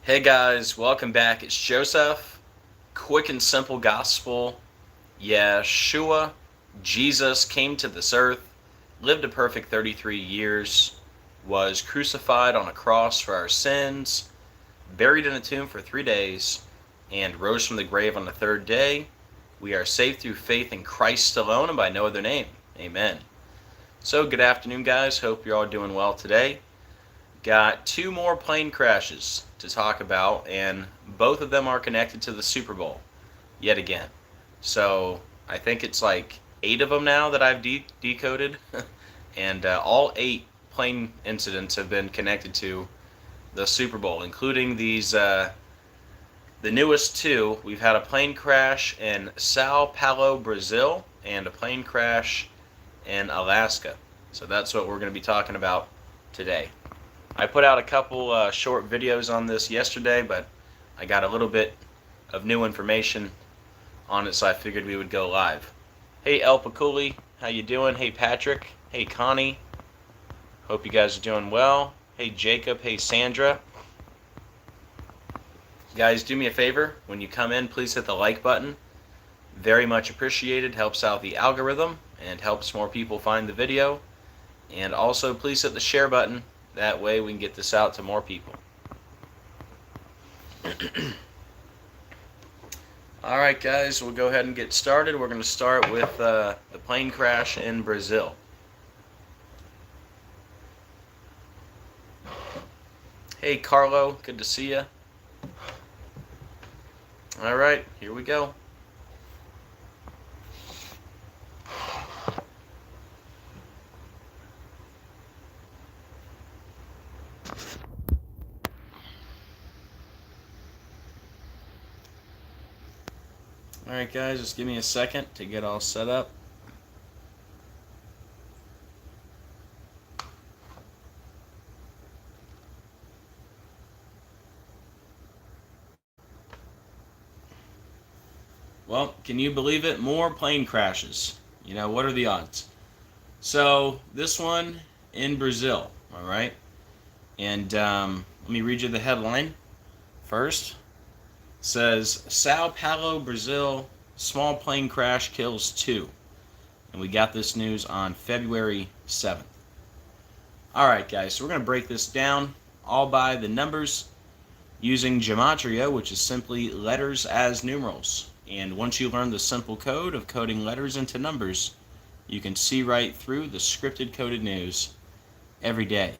Hey guys, welcome back. It's Joseph. Quick and simple gospel. Yeshua, Jesus came to this earth, lived a perfect 33 years, was crucified on a cross for our sins, buried in a tomb for 3 days, and rose from the grave on the third day. We are saved through faith in Christ alone and by no other name. Amen. So, good afternoon, guys. Hope you're all doing well today. Got two more plane crashes to talk about, and both of them are connected to the Super Bowl yet again. So I think it's like 8 of them now that I've decoded, and all 8 plane incidents have been connected to the Super Bowl, including the newest 2. We've had a plane crash in Sao Paulo, Brazil, and a plane crash in Alaska. So that's what we're going to be talking about today. I put out a couple short videos on this yesterday, but I got a little bit of new information on it, so I figured we would go live. Hey El Paculi, how you doing? Hey Patrick, hey Connie, hope you guys are doing well. Hey Jacob, hey Sandra. Guys, do me a favor, when you come in, please hit the like button. Very much appreciated, helps out the algorithm and helps more people find the video. And also please hit the share button. That way we can get this out to more people. Alright guys, we'll go ahead and get started. We're going to start with the plane crash in Brazil. Hey Carlo, good to see you. Alright, here we go. Alright guys, just give me a second to get all set up. Well, can you believe it? More plane crashes. You know, what are the odds? So, this one in Brazil, alright? And let me read you the headline first. Says, Sao Paulo, Brazil, small plane crash kills 2. And we got this news on February 7th. Alright guys, so we're going to break this down all by the numbers using gematria, which is simply letters as numerals. And once you learn the simple code of coding letters into numbers, you can see right through the scripted coded news every day.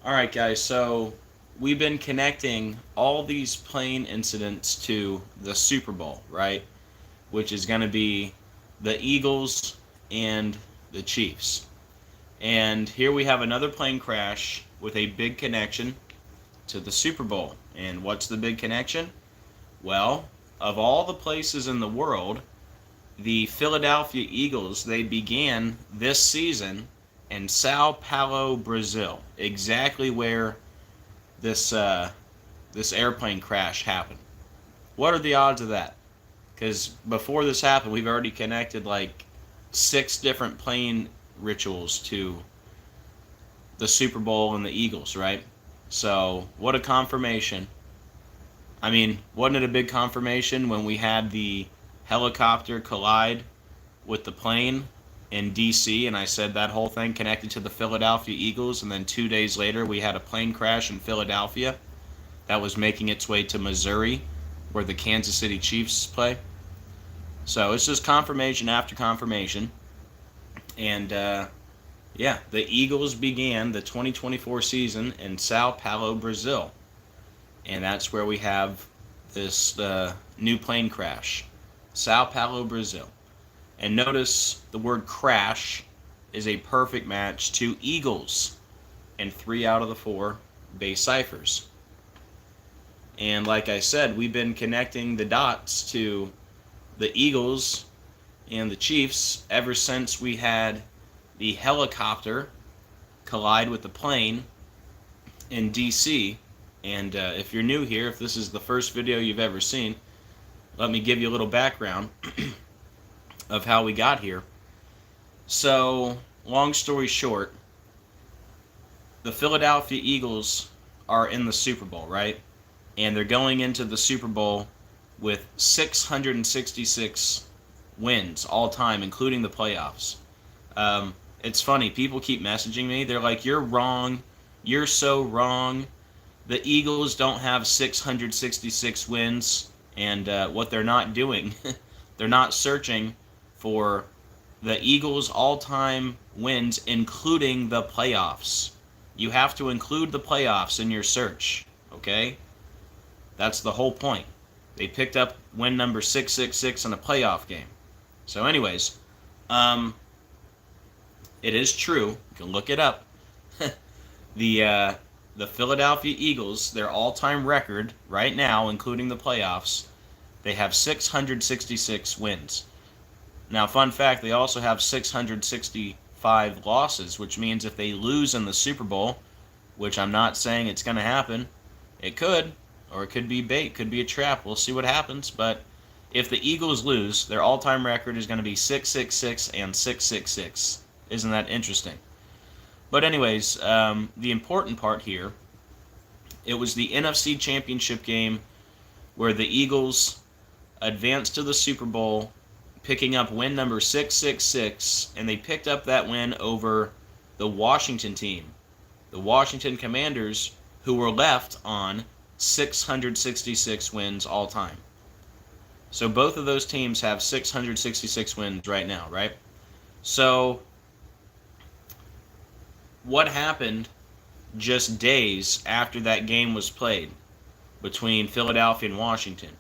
Alright guys, so we've been connecting all these plane incidents to the Super Bowl, right? Which is going to be the Eagles and the Chiefs. And here we have another plane crash with a big connection to the Super Bowl. And what's the big connection? Well, of all the places in the world, the Philadelphia Eagles, they began this season in Sao Paulo, Brazil, exactly where this airplane crash happened. What are the odds of that? Because before this happened, we've already connected like 6 different plane rituals to the Super Bowl and the Eagles, right? So, what a confirmation. I mean, wasn't it a big confirmation when we had the helicopter collide with the plane in D.C., and I said that whole thing connected to the Philadelphia Eagles, and then 2 days later we had a plane crash in Philadelphia that was making its way to Missouri, where the Kansas City Chiefs play. So it's just confirmation after confirmation. And yeah, the Eagles began the 2024 season in Sao Paulo, Brazil. And that's where we have this new plane crash. Sao Paulo, Brazil. And notice the word crash is a perfect match to Eagles in 3 out of the 4 base ciphers. And like I said, we've been connecting the dots to the Eagles and the Chiefs ever since we had the helicopter collide with the plane in D.C. And if you're new here, if this is the first video you've ever seen, let me give you a little background of how we got here. So, long story short, the Philadelphia Eagles are in the Super Bowl, right? And they're going into the Super Bowl with 666 wins all time, including the playoffs. It's funny. People keep messaging me. They're like, "You're wrong. You're so wrong. The Eagles don't have 666 wins." And what they're not doing, they're not searching for the Eagles' all-time wins, including the playoffs. You have to include the playoffs in your search, okay? That's the whole point. They picked up win number 666 in a playoff game. So anyways, it is true. You can look it up. The Philadelphia Eagles, their all-time record right now, including the playoffs, they have 666 wins. Now, fun fact, they also have 665 losses, which means if they lose in the Super Bowl, which I'm not saying it's going to happen, it could, or it could be bait, could be a trap. We'll see what happens. But if the Eagles lose, their all-time record is going to be 666 and 666. Isn't that interesting? But anyways, the important part here, it was the NFC Championship game where the Eagles advanced to the Super Bowl, picking up win number 666, and they picked up that win over the Washington team, the Washington Commanders, who were left on 666 wins all time. So both of those teams have 666 wins right now, right? So what happened just days after that game was played between Philadelphia and Washington?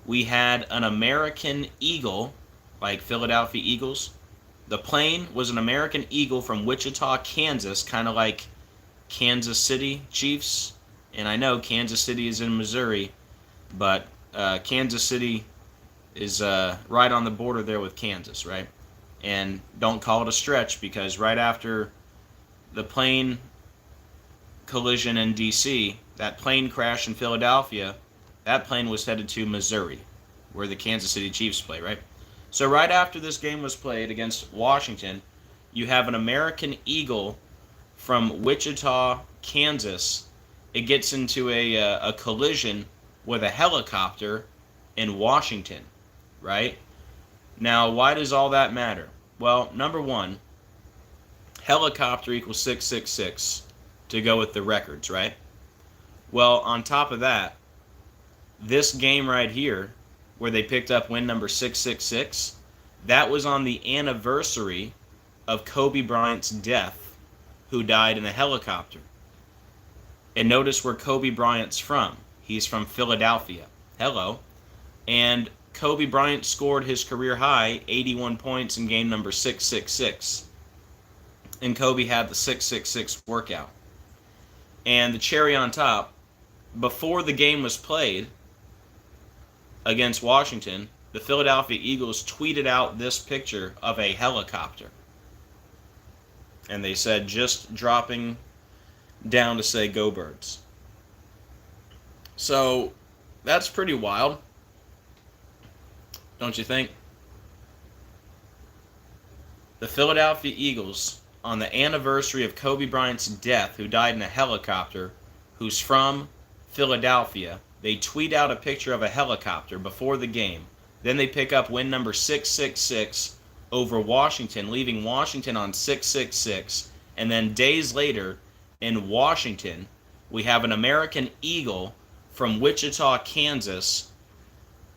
We had an American Eagle, like Philadelphia Eagles. The plane was an American Eagle from Wichita, Kansas, kind of like Kansas City Chiefs. And I know Kansas City is in Missouri, but Kansas City is right on the border there with Kansas, right? And don't call it a stretch, because right after the plane collision in D.C., that plane crash in Philadelphia, that plane was headed to Missouri, where the Kansas City Chiefs play, right? So right after this game was played against Washington, you have an American Eagle from Wichita, Kansas. It gets into a collision with a helicopter in Washington, right? Now, why does all that matter? Well, number one, helicopter equals 666 to go with the records, right? Well, on top of that, this game right here, where they picked up win number 666, that was on the anniversary of Kobe Bryant's death, who died in a helicopter. And notice where Kobe Bryant's from. He's from Philadelphia. Hello. And Kobe Bryant scored his career high 81 points in game number 666. And Kobe had the 666 workout. And the cherry on top, before the game was played against Washington, the Philadelphia Eagles tweeted out this picture of a helicopter. And they said, just dropping down to say, "Go Birds." So, that's pretty wild, don't you think? The Philadelphia Eagles, on the anniversary of Kobe Bryant's death, who died in a helicopter, who's from Philadelphia, they tweet out a picture of a helicopter before the game. Then they pick up win number 666 over Washington, leaving Washington on 666. And then days later, in Washington, we have an American Eagle from Wichita, Kansas,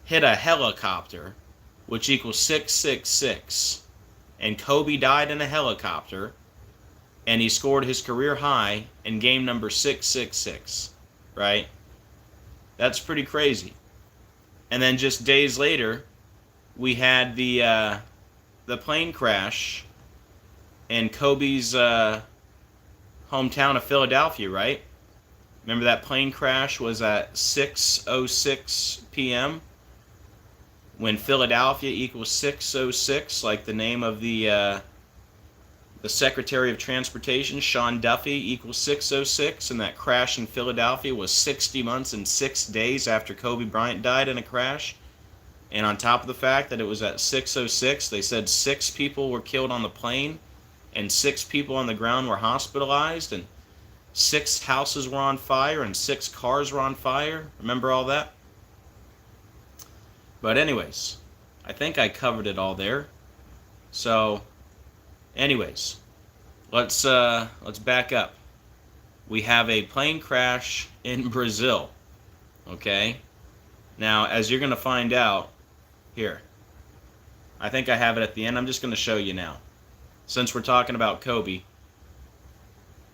hit a helicopter, which equals 666. And Kobe died in a helicopter, and he scored his career high in game number 666, right? That's pretty crazy. And then just days later, we had the plane crash in Kobe's hometown of Philadelphia, right? Remember that plane crash was at 6:06 p.m. when Philadelphia equals 606, like the name of the Secretary of Transportation, Sean Duffy, equals 606, and that crash in Philadelphia was 60 months and 6 days after Kobe Bryant died in a crash. And on top of the fact that it was at 6:06, they said 6 people were killed on the plane and 6 people on the ground were hospitalized. And 6 houses were on fire and 6 cars were on fire. Remember all that? But anyways, I think I covered it all there. So, anyways, let's back up. We have a plane crash in Brazil. Okay? Now, as you're going to find out here, I think I have it at the end. I'm just going to show you now. Since we're talking about Kobe,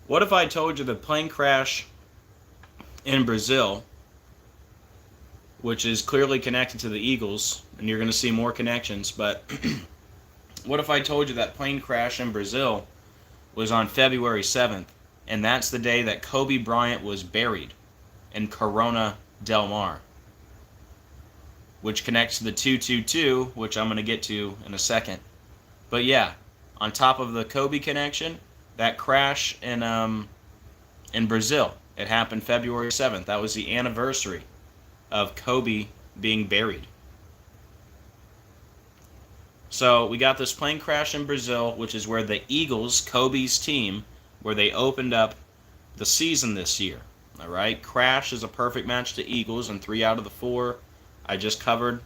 what if I told you the plane crash in Brazil, which is clearly connected to the Eagles, and you're going to see more connections, but what if I told you that plane crash in Brazil was on February 7th, and that's the day that Kobe Bryant was buried in Corona del Mar, which connects to the 222, which I'm going to get to in a second. But yeah, on top of the Kobe connection, that crash in Brazil, it happened February 7th. That was the anniversary of Kobe being buried. So we got this plane crash in Brazil, which is where the Eagles, Kobe's team, where they opened up the season this year. All right, crash is a perfect match to Eagles in 3 out of the 4. I just covered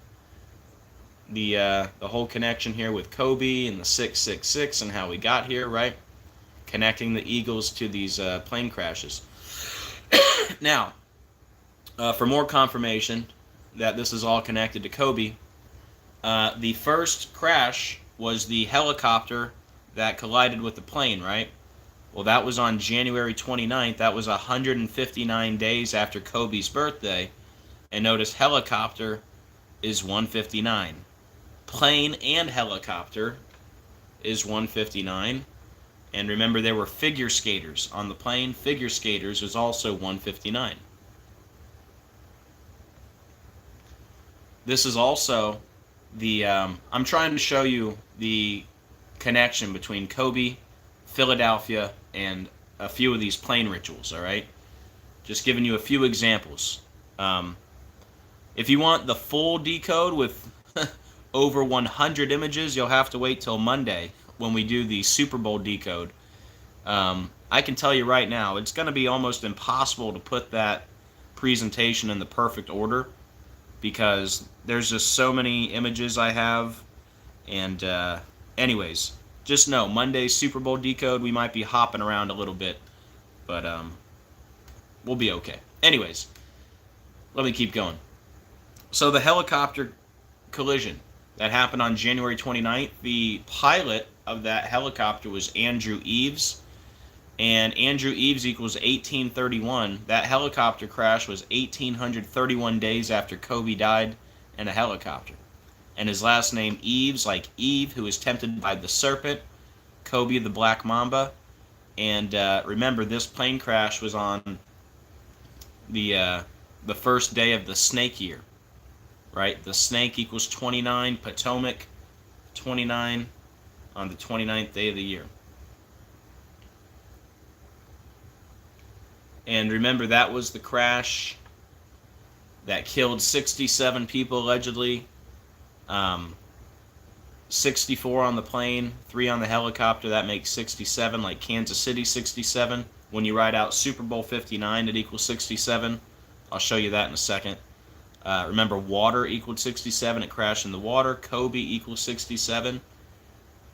the whole connection here with Kobe and the 666 and how we got here, right? Connecting the Eagles to these plane crashes. Now, for more confirmation that this is all connected to Kobe, the first crash was the helicopter that collided with the plane, right? Well, that was on January 29th. That was 159 days after Kobe's birthday. And notice helicopter is 159. Plane and helicopter is 159. And remember, there were figure skaters on the plane. Figure skaters was also 159. This is also the, I'm trying to show you the connection between Kobe, Philadelphia, and a few of these plane rituals, all right? Just giving you a few examples. If you want the full decode with over 100 images, you'll have to wait till Monday when we do the Super Bowl decode. I can tell you right now, it's going to be almost impossible to put that presentation in the perfect order because there's just so many images I have. And anyways, just know, Monday's Super Bowl decode, we might be hopping around a little bit, but we'll be okay. Anyways, let me keep going. So the helicopter collision that happened on January 29th, the pilot of that helicopter was Andrew Eves, and Andrew Eves equals 1831. That helicopter crash was 1831 days after Kobe died in a helicopter. And his last name Eves, like Eve, who was tempted by the serpent, Kobe the Black Mamba. And remember, this plane crash was on the first day of the snake year, right? The snake equals 29, Potomac 29 on the 29th day of the year. And remember, that was the crash that killed 67 people allegedly. 64 on the plane, 3 on the helicopter. That makes 67, like Kansas City 67. When you write out Super Bowl 59, it equals 67. I'll show you that in a second. Remember, water equaled 67. It crashed in the water. Kobe equals 67.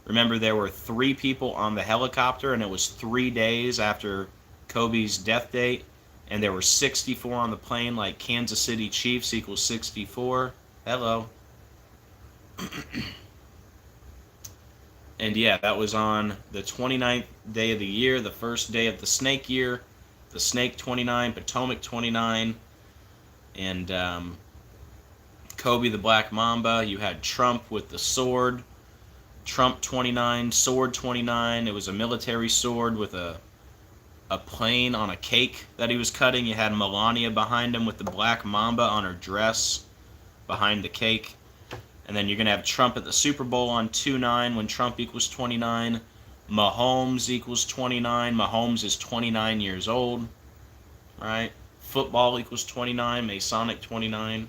Remember, there were 3 people on the helicopter, and it was 3 days after Kobe's death date. And there were 64 on the plane, like Kansas City Chiefs equals 64. Hello. And yeah, that was on the 29th day of the year, the first day of the snake year. The snake 29, Potomac 29, and Kobe the Black Mamba. You had Trump with the sword. Trump 29, sword 29. It was a military sword with a plane on a cake that he was cutting. You had Melania behind him with the Black Mamba on her dress behind the cake. And then you're going to have Trump at the Super Bowl on 2-9 when Trump equals 29. Mahomes equals 29. Mahomes is 29 years old. Right? Football equals 29. Masonic 29.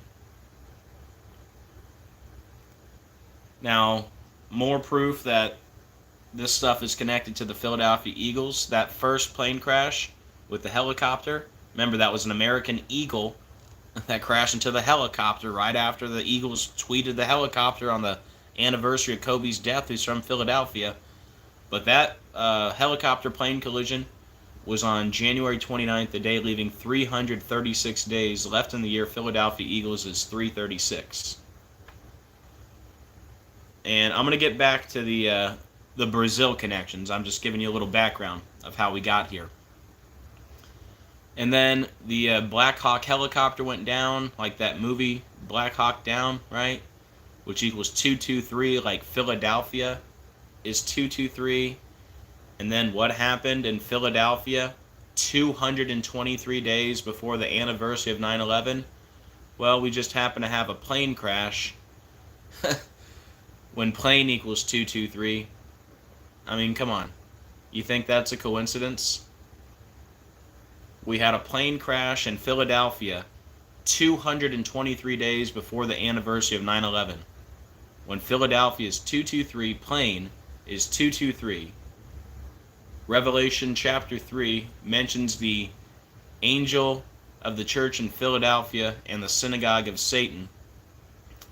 Now, more proof that this stuff is connected to the Philadelphia Eagles. That first plane crash with the helicopter. Remember, that was an American Eagle that crashed into the helicopter right after the Eagles tweeted the helicopter on the anniversary of Kobe's death, who's from Philadelphia. But that helicopter plane collision was on January 29th, the day leaving 336 days left in the year. Philadelphia Eagles is 336. And I'm going to get back to the Brazil connections. I'm just giving you a little background of how we got here. And then the Black Hawk helicopter went down, like that movie Black Hawk Down, right? Which equals 223, like Philadelphia is 223. And then what happened in Philadelphia 223 days before the anniversary of 9/11? Well, we just happen to have a plane crash when plane equals 223. I mean, come on. You think that's a coincidence? We had a plane crash in Philadelphia 223 days before the anniversary of 9/11. When Philadelphia is 223, plane is 223. Revelation chapter 3 mentions the angel of the church in Philadelphia and the synagogue of Satan.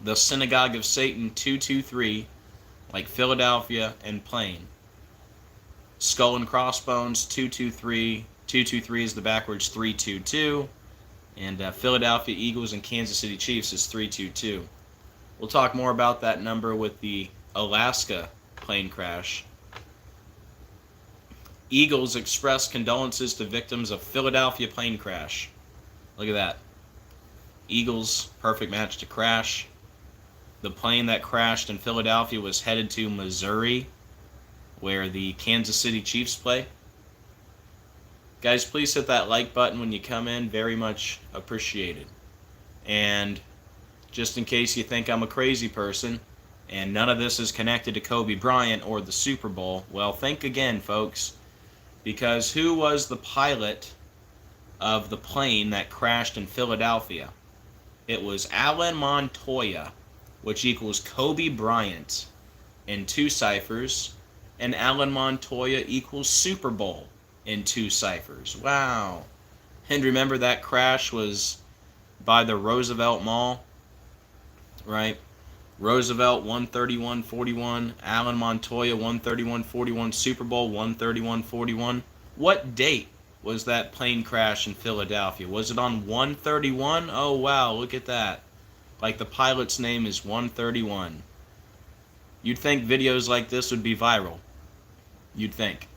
The synagogue of Satan, 223, like Philadelphia and plane. Skull and crossbones, 223. 223 is the backwards 322. And Philadelphia Eagles and Kansas City Chiefs is 322. We'll talk more about that number with the Alaska plane crash. Eagles express condolences to victims of Philadelphia plane crash. Look at that. Eagles, perfect match to crash. The plane that crashed in Philadelphia was headed to Missouri, where the Kansas City Chiefs play. Guys, please hit that like button when you come in. Very much appreciated. And just in case you think I'm a crazy person and none of this is connected to Kobe Bryant or the Super Bowl, well, think again, folks. Because who was the pilot of the plane that crashed in Philadelphia? It was Alan Montoya, which equals Kobe Bryant in 2 ciphers, and Alan Montoya equals Super Bowl in 2 ciphers. Wow. And remember, that crash was by the Roosevelt Mall, right? Roosevelt 131.41, Alan Montoya 131.41, Super Bowl 131.41. What date was that plane crash in Philadelphia? Was it on 131? Oh wow, look at that. Like the pilot's name is 131. You'd think videos like this would be viral. You'd think.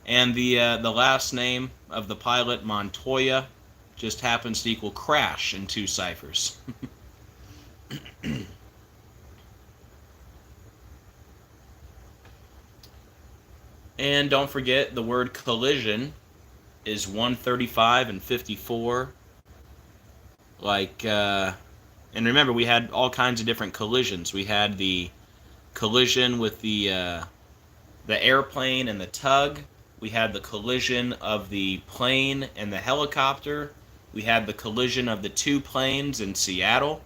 And the last name of the pilot, Montoya, just happens to equal crash in 2 ciphers. And don't forget, the word collision is 135 and 54. And remember, we had all kinds of different collisions. We had the collision with the airplane and the tug. We had the collision of the plane and the helicopter. We had the collision of the 2 planes in Seattle,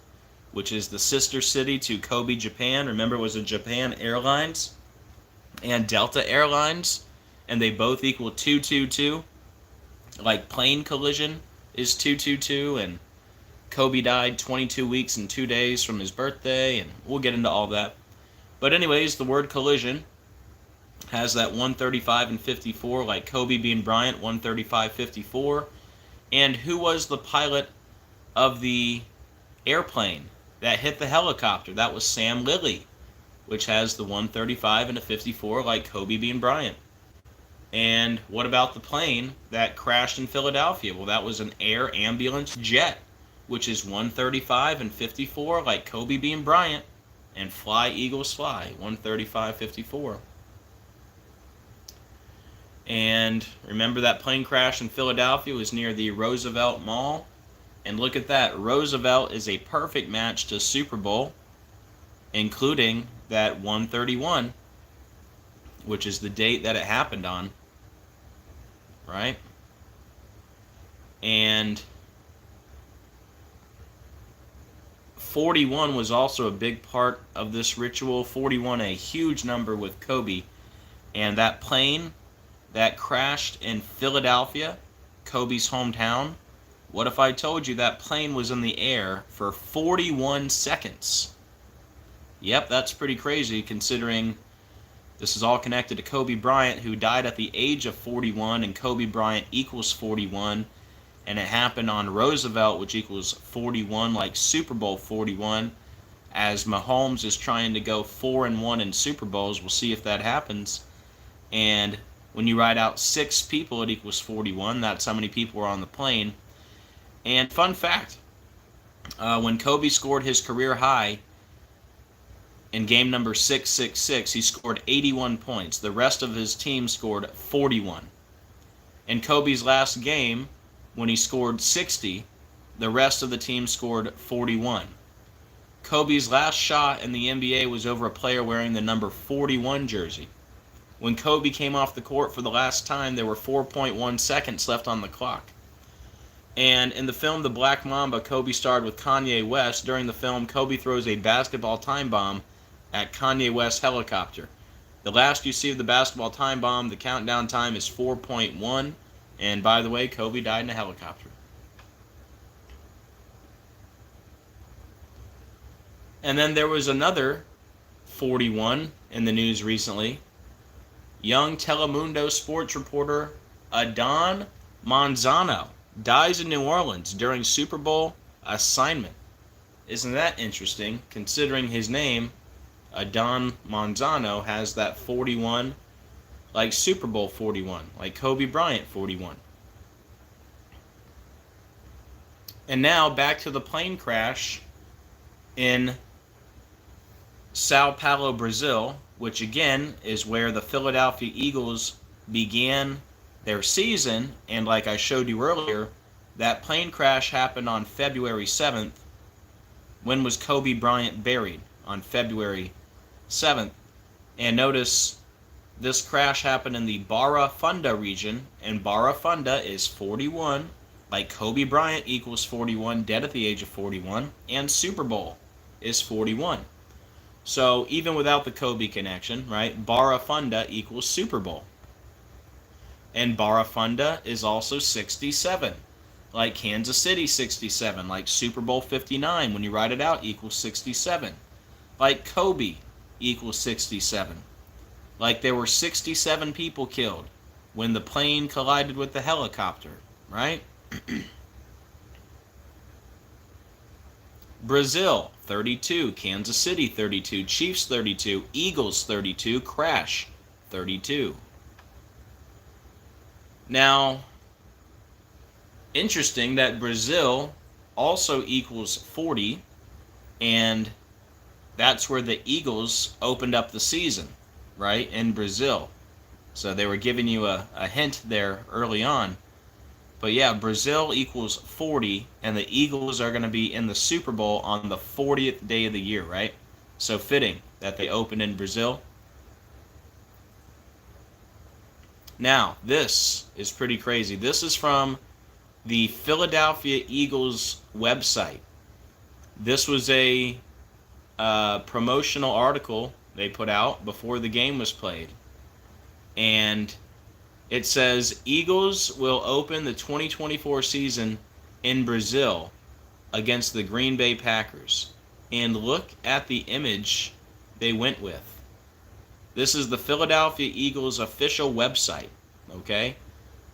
which is the sister city to Kobe, Japan. Remember, it was a Japan Airlines and Delta Airlines, and they both equal 222. Like plane collision is 222, and Kobe died 22 weeks and 2 days from his birthday, and we'll get into all that. But anyways, the word collision has that 135 and 54, like Kobe being Bryant, 135.54. And who was the pilot of the airplane that hit the helicopter? That was Sam Lilly, which has the 135 and a 54, like Kobe being Bryant. And what about the plane that crashed in Philadelphia? Well, that was an air ambulance jet, which is 135 and 54, like Kobe being Bryant. And Fly, Eagles, Fly, 135.54. And remember, that plane crash in Philadelphia was near the Roosevelt Mall. And look at that. Roosevelt is a perfect match to Super Bowl, including that 131, which is the date that it happened on. Right? And 41 was also a big part of this ritual. 41, a huge number with Kobe. And that plane that crashed in Philadelphia, Kobe's hometown? What if I told you that plane was in the air for 41 seconds? Yep, that's pretty crazy considering this is all connected to Kobe Bryant, who died at the age of 41, and Kobe Bryant equals 41, and it happened on Roosevelt, which equals 41, like Super Bowl 41, as Mahomes is trying to go 4-1 in Super Bowls. We'll see if that happens. And when you write out 6 people, it equals 41. That's how many people were on the plane. And fun fact, when Kobe scored his career high in game number 666, he scored 81 points. The rest of his team scored 41. In Kobe's last game, when he scored 60, the rest of the team scored 41. Kobe's last shot in the NBA was over a player wearing the number 41 jersey. When Kobe came off the court for the last time, there were 4.1 seconds left on the clock. And in the film The Black Mamba, Kobe starred with Kanye West. During the film, Kobe throws a basketball time bomb at Kanye West's helicopter. The last you see of the basketball time bomb, the countdown time is 4.1. And by the way, Kobe died in a helicopter. And then there was another 41 in the news recently. Young Telemundo sports reporter Adon Manzano dies in New Orleans during Super Bowl assignment. Isn't that interesting, considering his name, Adon Manzano, has that 41, like Super Bowl 41, like Kobe Bryant 41. And now back to the plane crash in Sao Paulo, Brazil, which again is where the Philadelphia Eagles began their season. And like I showed you earlier, that plane crash happened on February 7th. When was Kobe Bryant buried? On February 7th. And notice this crash happened in the Barra Funda region, and Barra Funda is 41, like Kobe Bryant equals 41, dead at the age of 41, and Super Bowl is 41. So even without the Kobe connection, right, Barra Funda equals Super Bowl. And Barra Funda is also 67, like Kansas City 67, like Super Bowl 59, when you write it out, equals 67. Like Kobe equals 67. Like there were 67 people killed when the plane collided with the helicopter, right? Brazil, 32. Kansas City, 32. Chiefs, 32. Eagles, 32. Crash, 32. Now, interesting that Brazil also equals 40, and that's where the Eagles opened up the season, right, in Brazil. So they were giving you a hint there early on. But yeah, Brazil equals 40, and the Eagles are going to be in the Super Bowl on the 40th day of the year, right? So fitting that they opened in Brazil. Now, this is pretty crazy. This is from the Philadelphia Eagles website. This was a promotional article they put out before the game was played. And it says, Eagles will open the 2024 season in Brazil against the Green Bay Packers. And look at the image they went with. This is the Philadelphia Eagles official website, okay?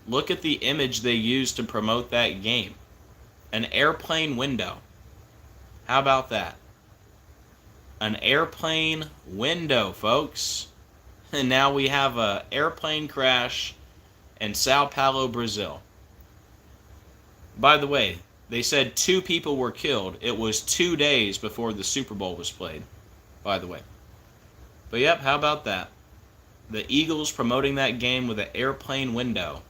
Look at the image they used to promote that game. An airplane window. How about that? An airplane window, folks. And now we have an airplane crash in Sao Paulo, Brazil. By the way, they said 2 people were killed. It was 2 days before the Super Bowl was played, by the way. But yep, how about that? The Eagles promoting that game with an airplane window.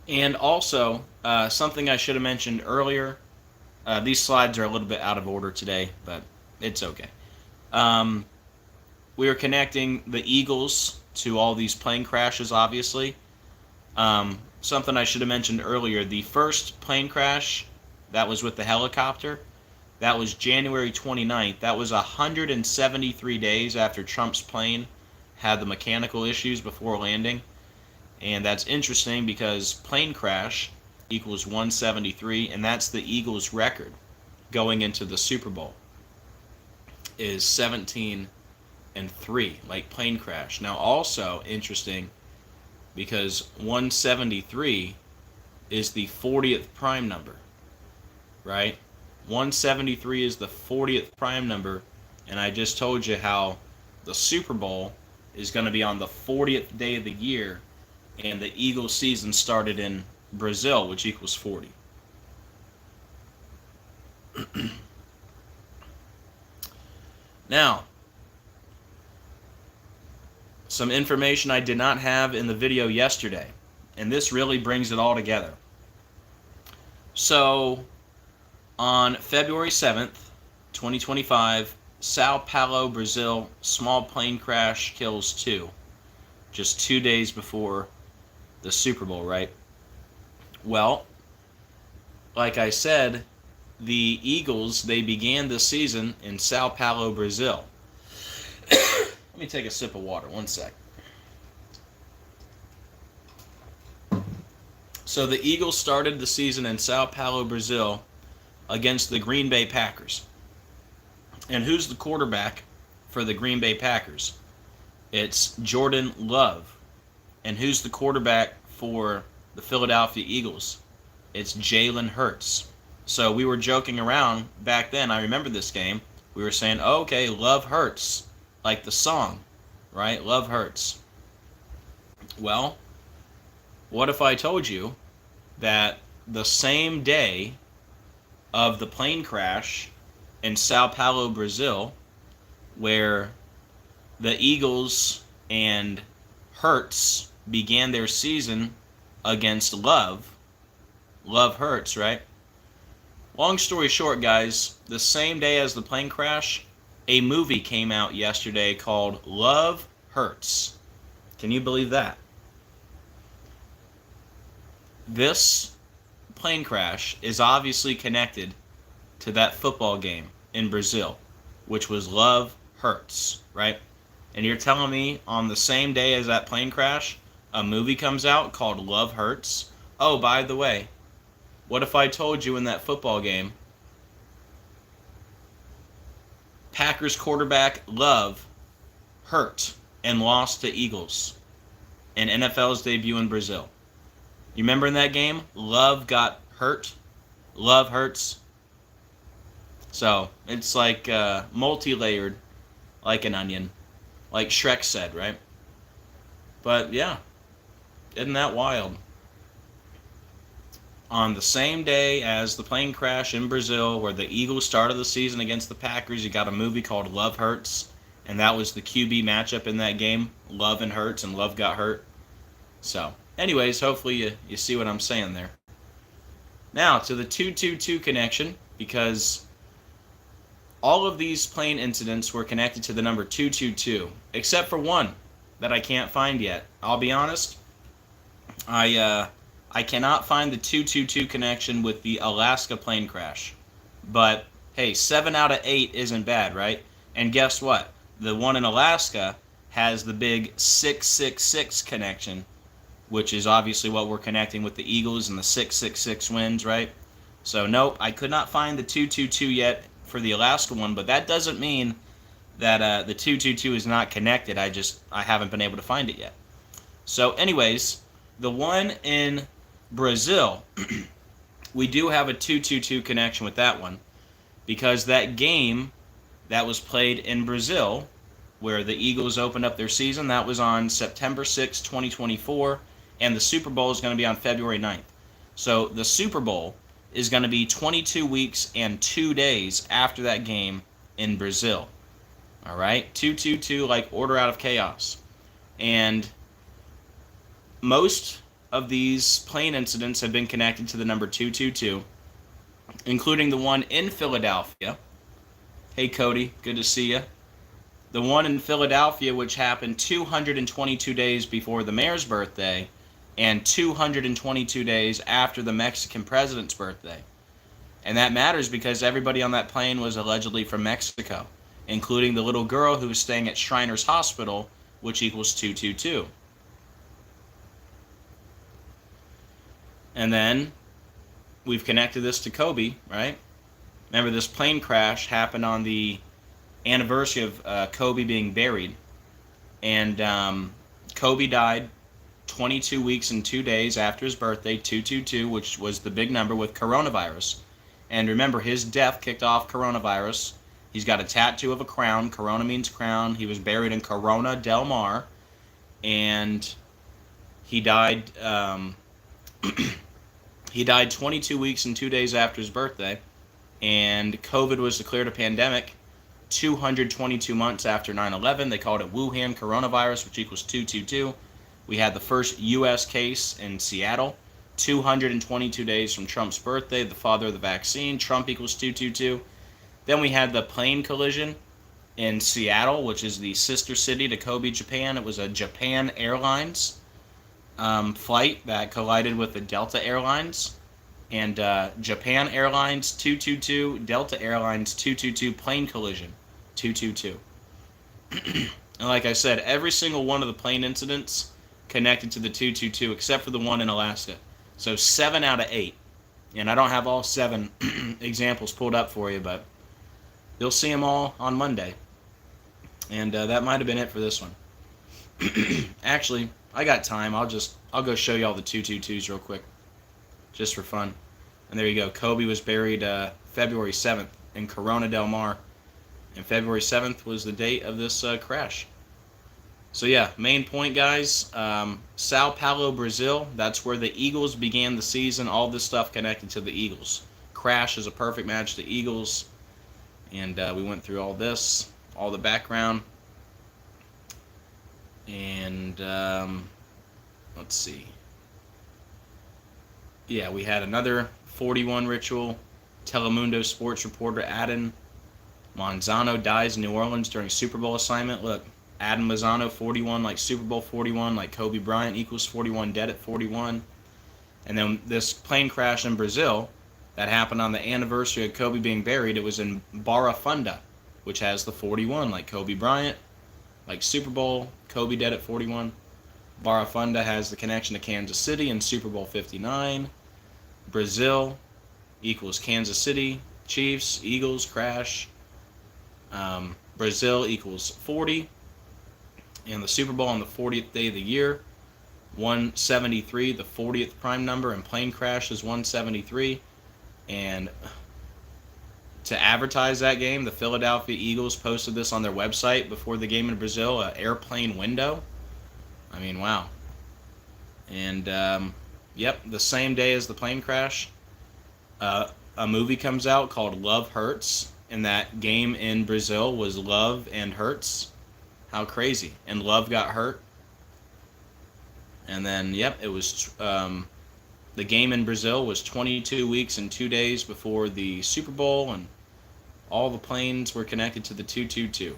And also, something I should have mentioned earlier. These slides are a little bit out of order today, but it's okay. We are connecting the Eagles to all these plane crashes, obviously. Something I should have mentioned earlier, the first plane crash, that was with the helicopter. That was January 29th. That was 173 days after Trump's plane had the mechanical issues before landing. And that's interesting because plane crash equals 173, and that's the Eagles' record going into the Super Bowl, is 17-3, like plane crash. Now, also interesting because 173 is the 40th prime number, right? 173 is the 40th prime number, and I just told you how the Super Bowl is going to be on the 40th day of the year, and the Eagles season started in Brazil, which equals 40. Now, some information I did not have in the video yesterday, and this really brings it all together. So, on February 7th, 2025, Sao Paulo, Brazil, small plane crash kills 2. Just 2 days before the Super Bowl, right? Well, like I said, the Eagles, they began the season in Sao Paulo, Brazil. Let me take a sip of water, one sec. So the Eagles started the season in Sao Paulo, Brazil against the Green Bay Packers. And who's the quarterback for the Green Bay Packers? It's Jordan Love. And who's the quarterback for the Philadelphia Eagles? It's Jalen Hurts. So we were joking around back then. I remember this game. We were saying, oh, okay, Love Hurts. Like the song, right? Love Hurts. Well, what if I told you that the same day of the plane crash in Sao Paulo, Brazil, where the Eagles and Hurts began their season against Love Hurts, right? Long story short, guys, the same day as the plane crash, a movie came out yesterday called Love Hurts. Can you believe that? This plane crash is obviously connected to that football game in Brazil, which was Love Hurts, right? And you're telling me on the same day as that plane crash, a movie comes out called Love Hurts? Oh, by the way, what if I told you in that football game, Packers quarterback Love hurt and lost to Eagles in NFL's debut in Brazil? You remember in that game, Love got hurt? Love Hurts. So, it's like multi-layered, like an onion. Like Shrek said, right? But, yeah. Isn't that wild? On the same day as the plane crash in Brazil, where the Eagles started the season against the Packers, you got a movie called Love Hurts, and that was the QB matchup in that game, Love and Hurts, and Love got hurt. So, anyways, hopefully you see what I'm saying there. Now, to the 222 connection, because all of these plane incidents were connected to the number 222, except for one that I can't find yet. I'll be honest, I cannot find the 222 connection with the Alaska plane crash. But, hey, 7 out of 8 isn't bad, right? And guess what? The one in Alaska has the big 666 connection, which is obviously what we're connecting with the Eagles and the 666 wins, right? So, nope, I could not find the 222 yet for the Alaska one, but that doesn't mean that the 222 is not connected. I haven't been able to find it yet. So, anyways, the one in Brazil, we do have a 222 connection with that one, because that game that was played in Brazil, where the Eagles opened up their season, that was on September 6, 2024, and the Super Bowl is going to be on February 9th. So the Super Bowl is going to be 22 weeks and 2 days after that game in Brazil. All right? 222, like order out of chaos. And most of these plane incidents have been connected to the number 222, including the one in Philadelphia. Hey, Cody, good to see you. The one in Philadelphia, which happened 222 days before the mayor's birthday and 222 days after the Mexican president's birthday. And that matters because everybody on that plane was allegedly from Mexico, including the little girl who was staying at Shriners Hospital, which equals 222. And then we've connected this to Kobe, right? Remember, this plane crash happened on the anniversary of Kobe being buried. And Kobe died 22 weeks and 2 days after his birthday, 222, which was the big number, with coronavirus. And remember, his death kicked off coronavirus. He's got a tattoo of a crown. Corona means crown. He was buried in Corona Del Mar. And he died... he died 22 weeks and 2 days after his birthday. And COVID was declared a pandemic 222 months after 9/11. They called it Wuhan coronavirus, which equals 222. We had the first U.S. case in Seattle, 222 days from Trump's birthday, the father of the vaccine. Trump equals 222. Then we had the plane collision in Seattle, which is the sister city to Kobe, Japan. It was a Japan Airlines flight that collided with the Delta Airlines. And Japan Airlines 222, Delta Airlines 222, plane collision 222. And like I said, every single one of the plane incidents connected to the 222 except for the one in Alaska. So 7 out of 8. And I don't have all 7 examples pulled up for you, but you'll see them all on Monday. And that might have been it for this one. Actually, I got time. I'll go show you all the 222s real quick, just for fun. And there you go. Kobe was buried February 7th in Corona Del Mar. And February 7th was the date of this crash. So yeah, main point, guys. Sao Paulo, Brazil. That's where the Eagles began the season. All this stuff connected to the Eagles. Crash is a perfect match to Eagles. And we went through all this, all the background. And let's see. Yeah, we had another 41 ritual. Telemundo sports reporter Adam Manzano dies in New Orleans during Super Bowl assignment. Look, Adam Manzano 41, like Super Bowl 41, like Kobe Bryant equals 41, dead at 41. And then this plane crash in Brazil that happened on the anniversary of Kobe being buried. It was in Barra Funda, which has the 41, like Kobe Bryant, like Super Bowl, Kobe dead at 41. Barra Funda has the connection to Kansas City in Super Bowl 59. Brazil equals Kansas City, Chiefs, Eagles, crash. Brazil equals 40. And the Super Bowl on the 40th day of the year, 173, the 40th prime number, and plane crash is 173. And to advertise that game, the Philadelphia Eagles posted this on their website before the game in Brazil, an airplane window. I mean, wow. And, yep, the same day as the plane crash, a movie comes out called Love Hurts, and that game in Brazil was Love and Hurts. How crazy. And Love got hurt. And then, yep, it was, the game in Brazil was 22 weeks and 2 days before the Super Bowl, and all the planes were connected to the 222.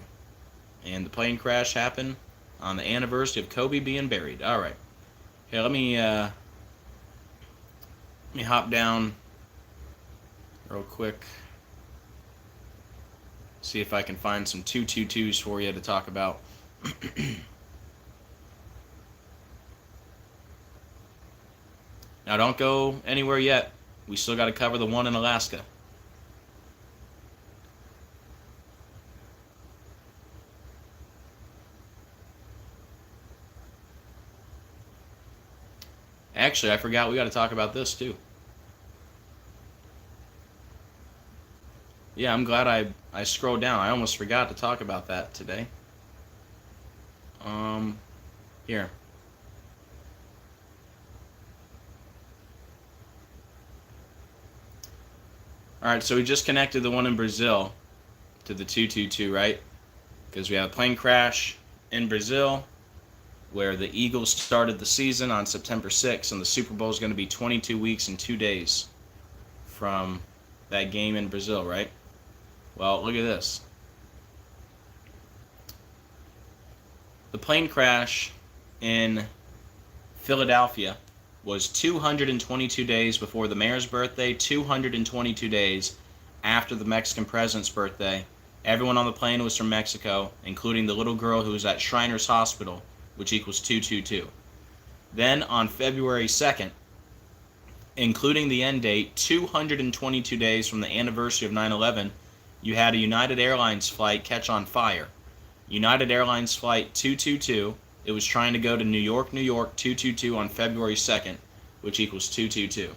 And the plane crash happened on the anniversary of Kobe being buried. All right. Here, let me hop down real quick. See if I can find some 222s for you to talk about. Now, don't go anywhere yet. We still got to cover the one in Alaska. Actually, I forgot we got to talk about this too. Yeah, I'm glad I scrolled down. I almost forgot to talk about that today. Here. Alright, so we just connected the one in Brazil to the 222, right? Because we have a plane crash in Brazil where the Eagles started the season on September 6th, and the Super Bowl is going to be 22 weeks and 2 days from that game in Brazil, right? Well, look at this. The plane crash in Philadelphia was 222 days before the mayor's birthday, 222 days after the Mexican president's birthday. Everyone on the plane was from Mexico, including the little girl who was at Shriners Hospital, which equals 222. Then on February 2nd, including the end date, 222 days from the anniversary of 9/11, you had a United Airlines flight catch on fire. United Airlines Flight 222, it was trying to go to New York, New York, 222 on February 2nd, which equals 222.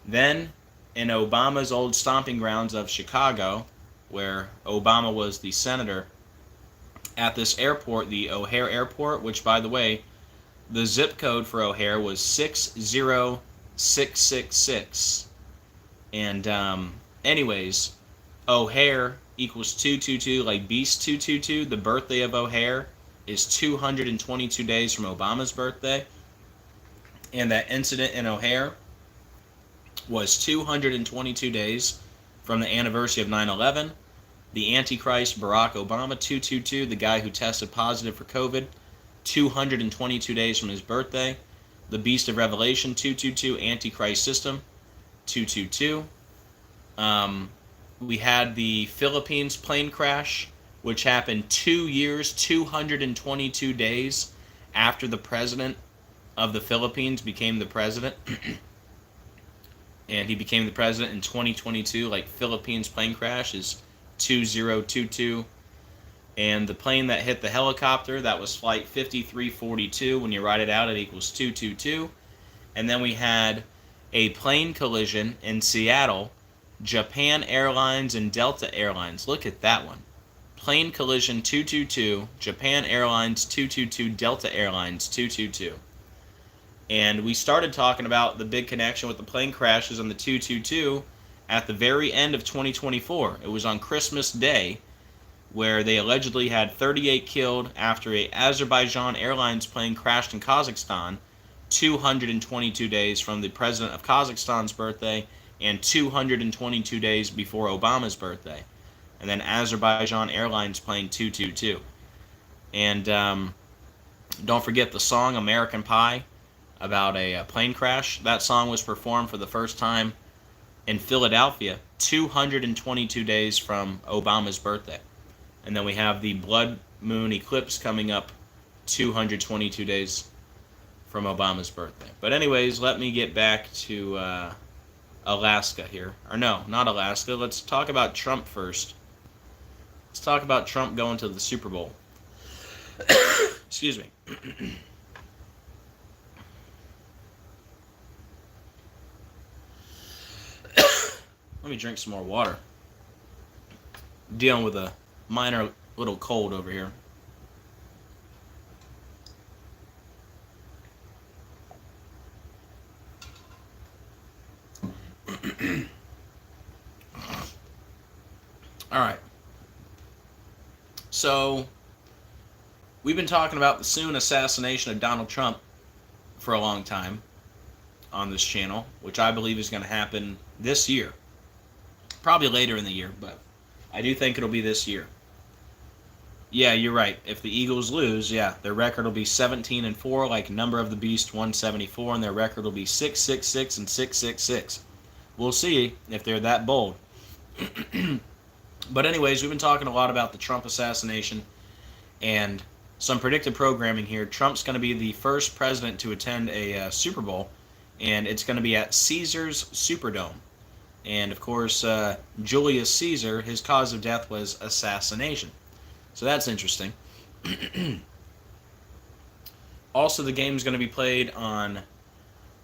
Then, in Obama's old stomping grounds of Chicago, where Obama was the senator, at this airport, the O'Hare Airport, which, by the way, the zip code for O'Hare was 60666. And, anyways, O'Hare equals 222, like Beast 222. The birthday of O'Hare is 222 days from Obama's birthday. And that incident in O'Hare was 222 days from the anniversary of 9/11. The Antichrist, Barack Obama, 222, the guy who tested positive for COVID, 222 days from his birthday. The Beast of Revelation, 222, Antichrist system, 222. We had the Philippines plane crash, which happened 2 years, 222 days after the president of the Philippines became the president. And he became the president in 2022, like Philippines plane crash is 2022. And the plane that hit the helicopter, that was flight 5342. When you write it out, it equals 222. And then we had a plane collision in Seattle, Japan Airlines and Delta Airlines. Look at that one. Plane collision 222, Japan Airlines 222, Delta Airlines 222. And we started talking about the big connection with the plane crashes on the 222 at the very end of 2024. It was on Christmas Day, where they allegedly had 38 killed after a Azerbaijan Airlines plane crashed in Kazakhstan, 222 days from the president of Kazakhstan's birthday and 222 days before Obama's birthday. And then Azerbaijan Airlines plane 222. And don't forget the song American Pie about a plane crash. That song was performed for the first time in Philadelphia 222 days from Obama's birthday. And then we have the blood moon eclipse coming up 222 days from Obama's birthday. But anyways, let me get back to Alaska here. Or no, not Alaska. Let's talk about Trump first. Let's talk about Trump going to the Super Bowl. Excuse me. Let me drink some more water. Dealing with a minor little cold over here. All right. So, we've been talking about the soon assassination of Donald Trump for a long time on this channel, which I believe is going to happen this year. Probably later in the year, but I do think it'll be this year. Yeah, you're right. If the Eagles lose, yeah, their record will be 17-4, like Number of the Beast 174, and their record will be 666 and 666. We'll see if they're that bold. But anyways, we've been talking a lot about the Trump assassination and some predictive programming here. Trump's going to be the first president to attend a Super Bowl, and it's going to be at Caesars Superdome. And of course, Julius Caesar, his cause of death was assassination. So that's interesting. Also, the game is going to be played on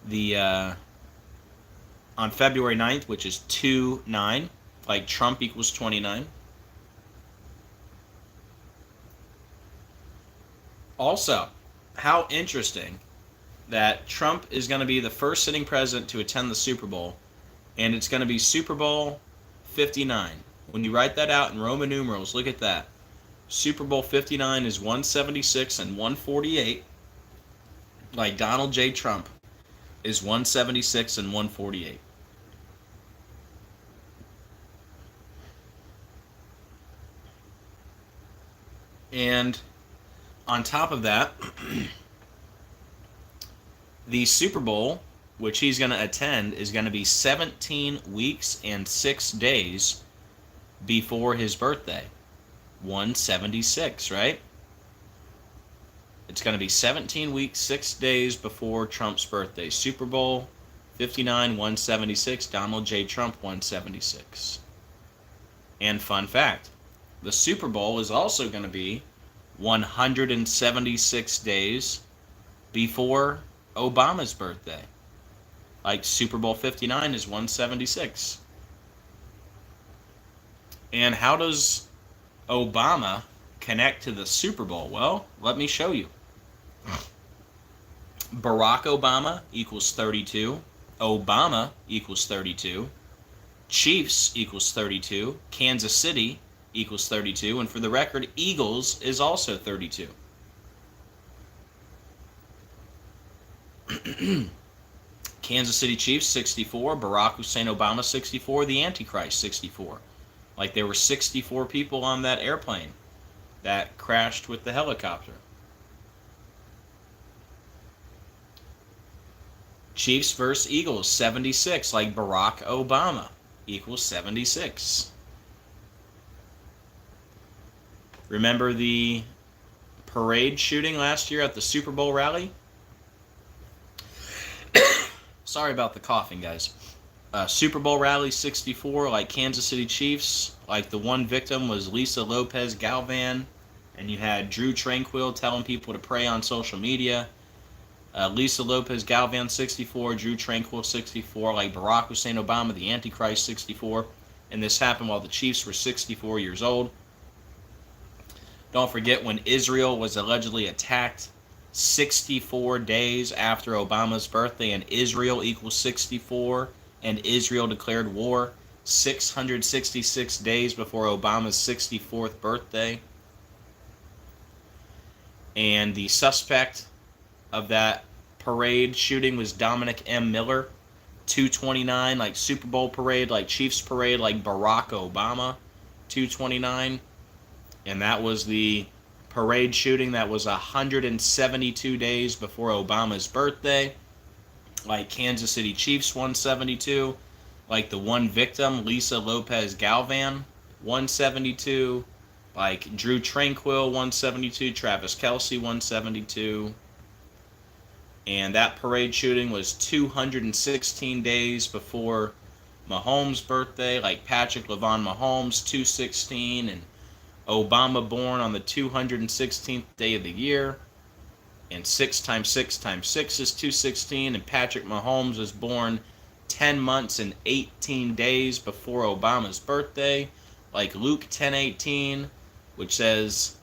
the on February 9th, which is 2/9, like Trump equals 29. Also, how interesting that Trump is going to be the first sitting president to attend the Super Bowl, and it's going to be Super Bowl 59. When you write that out in Roman numerals, look at that. Super Bowl 59 is 176 and 148, like Donald J. Trump is 176 and 148. And on top of that, The Super Bowl, which he's going to attend, is going to be 17 weeks and 6 days before his birthday. 176, right? It's going to be 17 weeks, 6 days before Trump's birthday. Super Bowl 59, 176. Donald J. Trump, 176. And fun fact, the Super Bowl is also going to be 176 days before Obama's birthday. Like Super Bowl 59 is 176. And how does Obama connect to the Super Bowl? Well, let me show you. Barack Obama equals 32. Obama equals 32. Chiefs equals 32. Kansas City equals 32. And for the record, Eagles is also 32. Kansas City Chiefs 64. Barack Hussein Obama 64. The Antichrist 64. Like there were 64 people on that airplane that crashed with the helicopter. Chiefs versus Eagles 76. Like Barack Obama equals 76. Remember the parade shooting last year at the Super Bowl rally? Sorry about the coughing, guys. Super Bowl rally 64, like Kansas City Chiefs. Like the one victim was Lisa Lopez Galvan, and you had Drew Tranquil telling people to pray on social media. Lisa Lopez Galvan 64, Drew Tranquil 64, like Barack Hussein Obama, the Antichrist 64. And this happened while the Chiefs were 64 years old. Don't forget when Israel was allegedly attacked 64 days after Obama's birthday, and Israel equals 64, and Israel declared war 666 days before Obama's 64th birthday. And the suspect of that parade shooting was Dominic M. Miller. 229, like Super Bowl parade, like Chiefs parade, like Barack Obama. 229. And that was the parade shooting that was 172 days before Obama's birthday. Like Kansas City Chiefs 172. Like the one victim, Lisa Lopez Galvan 172. Like Drew Tranquil 172. Travis Kelce 172. And that parade shooting was 216 days before Mahomes' birthday. Like Patrick LaVon Mahomes 216, and Obama born on the 216th day of the year. And 6 times 6 times 6 is 216. And Patrick Mahomes was born 10 months and 18 days before Obama's birthday. Like Luke 10:18, which says,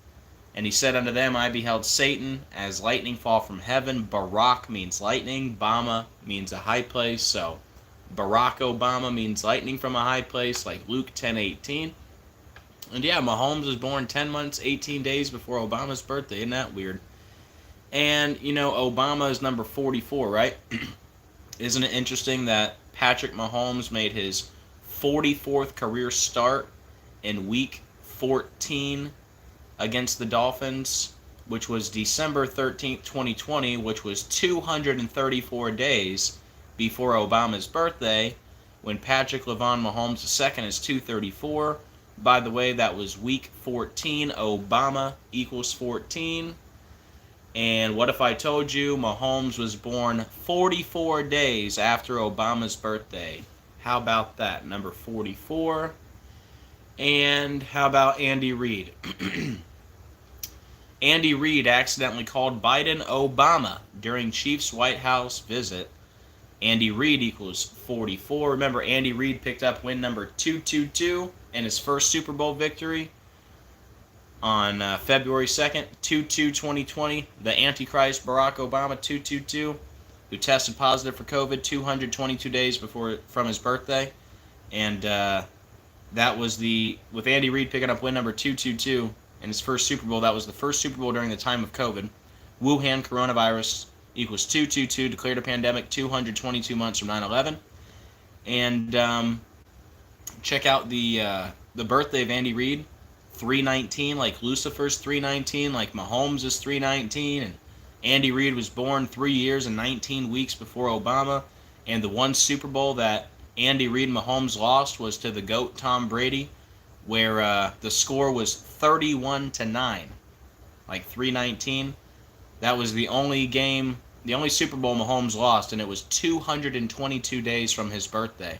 "And he said unto them, I beheld Satan as lightning fall from heaven." Barack means lightning. Bama means a high place. So Barack Obama means lightning from a high place, like Luke 10:18. And yeah, Mahomes was born 10 months, 18 days before Obama's birthday. Isn't that weird? And, you know, Obama is number 44, right? Isn't it interesting that Patrick Mahomes made his 44th career start in Week 14 against the Dolphins, which was December 13th, 2020, which was 234 days before Obama's birthday, when Patrick LaVon Mahomes II is 234. By the way, that was Week 14. Obama equals 14. And what if I told you Mahomes was born 44 days after Obama's birthday? How about that? Number 44. And how about Andy Reid? Andy Reid accidentally called Biden Obama during Chiefs White House visit. Andy Reid equals 44. Remember, Andy Reid picked up win number 222 in his first Super Bowl victory on February 2nd, 2020. The Antichrist Barack Obama 222, who tested positive for COVID 222 days from his birthday. And that was with Andy Reid picking up win number 222 in his first Super Bowl. That was the first Super Bowl during the time of COVID. Wuhan coronavirus equals 222, declared a pandemic 222 months from 9/11. And check out the birthday of Andy Reid, 319, like Lucifer's 319, like Mahomes is 319, and Andy Reid was born 3 years and 19 weeks before Obama, and the one Super Bowl that Andy Reid and Mahomes lost was to the GOAT Tom Brady, where the score was 31-9, like 319. That was the only game, the only Super Bowl Mahomes lost, and it was 222 days from his birthday.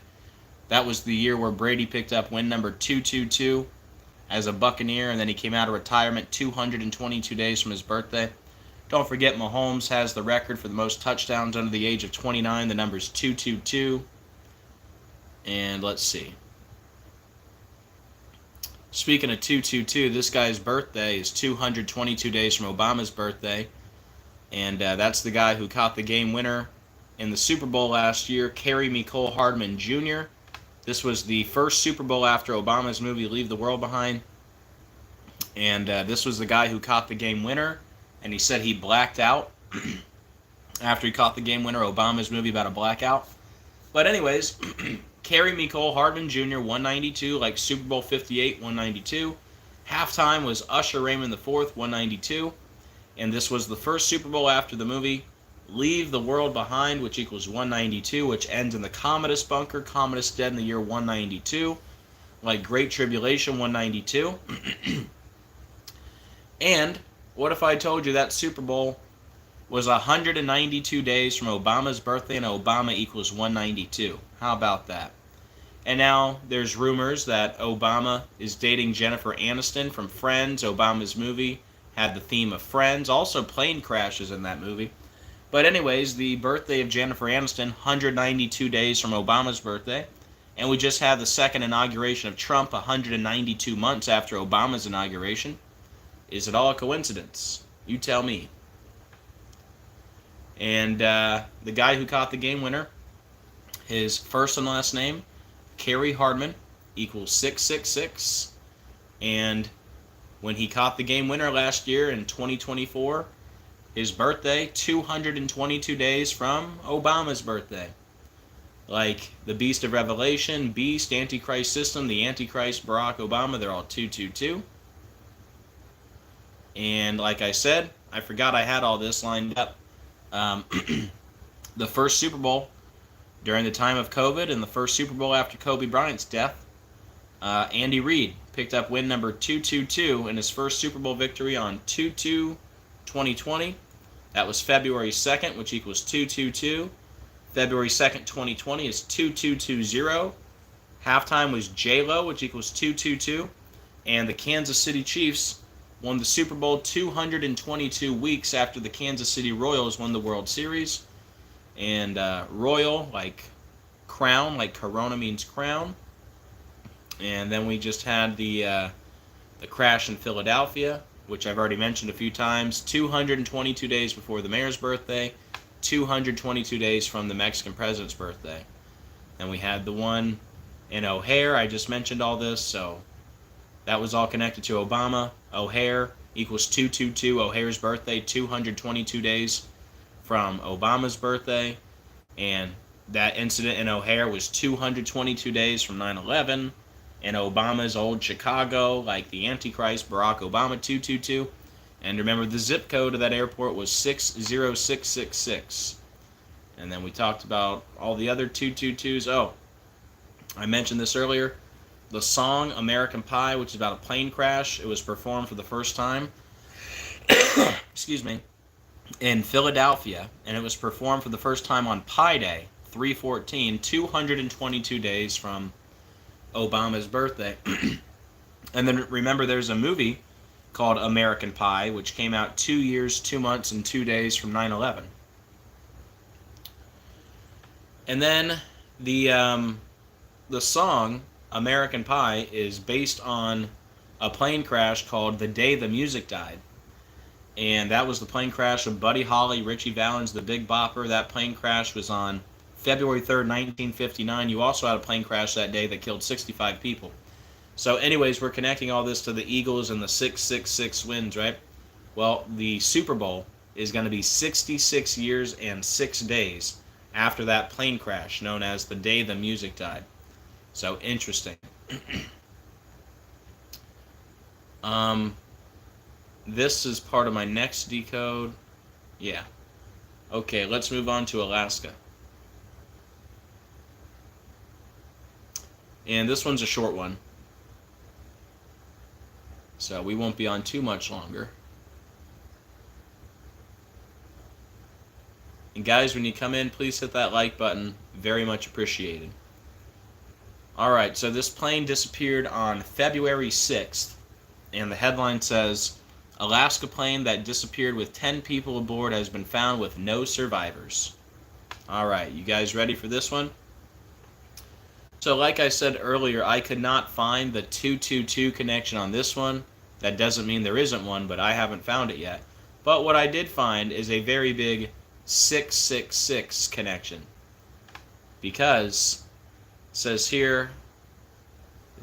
That was the year where Brady picked up win number 222 as a Buccaneer, and then he came out of retirement 222 days from his birthday. Don't forget, Mahomes has the record for the most touchdowns under the age of 29. The number's 222. And let's see. Speaking of 222, this guy's birthday is 222 days from Obama's birthday. And that's the guy who caught the game winner in the Super Bowl last year, Kerry Nicole Hardman Jr. This was the first Super Bowl after Obama's movie Leave the World Behind. And this was the guy who caught the game winner. And he said he blacked out after he caught the game winner, Obama's movie about a blackout. But anyways, Kerry Nicole Hardman Jr., 192, like Super Bowl 58, 192. Halftime was Usher Raymond IV, 192. And this was the first Super Bowl after the movie Leave the World Behind, which equals 192, which ends in the Commodus bunker. Commodus dead in the year 192. Like Great Tribulation, 192. And what if I told you that Super Bowl was 192 days from Obama's birthday and Obama equals 192? How about that? And now there's rumors that Obama is dating Jennifer Aniston from Friends. Obama's movie had the theme of Friends. Also plane crashes in that movie. But anyways, the birthday of Jennifer Aniston, 192 days from Obama's birthday. And we just had the second inauguration of Trump, 192 months after Obama's inauguration. Is it all a coincidence? You tell me. And the guy who caught the game winner, his first and last name, Kerry Hardman, equals 666. And when he caught the game winner last year in 2024, his birthday, 222 days from Obama's birthday. Like the Beast of Revelation, Beast, Antichrist System, the Antichrist, Barack Obama, they're all 222. And like I said, I forgot I had all this lined up. The first Super Bowl during the time of COVID and the first Super Bowl after Kobe Bryant's death, Andy Reid picked up win number 222 in his first Super Bowl victory on 2/2/2020. That was February 2nd, which equals 222. February 2nd, 2020 is 2220. Halftime was J-Lo, which equals 222. And the Kansas City Chiefs won the Super Bowl 222 weeks after the Kansas City Royals won the World Series. And Royal, like crown, like Corona means crown. And then we just had the crash in Philadelphia, which I've already mentioned a few times. 222 days before the mayor's birthday, 222 days from the Mexican president's birthday. And we had the one in O'Hare. I just mentioned all this, so that was all connected to Obama. O'Hare equals 222, O'Hare's birthday, 222 days from Obama's birthday. And that incident in O'Hare was 222 days from 9/11. And Obama's old Chicago, like the Antichrist, Barack Obama, 222. And remember, the zip code of that airport was 60666. And then we talked about all the other 222s. Oh, I mentioned this earlier. The song American Pie, which is about a plane crash, it was performed for the first time, excuse me, in Philadelphia. And it was performed for the first time on Pi Day, 3/14, 222 days from Obama's birthday. And then remember, there's a movie called American Pie, which came out 2 years, 2 months, and 2 days from 9/11. And then the song American Pie is based on a plane crash called The Day the Music Died. And that was the plane crash of Buddy Holly, Richie Valens, the Big Bopper. That plane crash was on February 3rd, 1959. You also had a plane crash that day that killed 65 people. So anyways, we're connecting all this to the Eagles and the 666 wins, right? Well, the Super Bowl is going to be 66 years and 6 days after that plane crash, known as The Day the Music Died. So interesting. This is part of my next decode. Yeah. Okay, let's move on to Alaska. And this one's a short one, so we won't be on too much longer. And guys, when you come in, please hit that like button. Very much appreciated. Alright, so this plane disappeared on February 6th, and the headline says, Alaska plane that disappeared with 10 people aboard has been found with no survivors. Alright, you guys ready for this one? So like I said earlier, I could not find the 222 connection on this one. That doesn't mean there isn't one, but I haven't found it yet. But what I did find is a very big 666 connection. Because it says here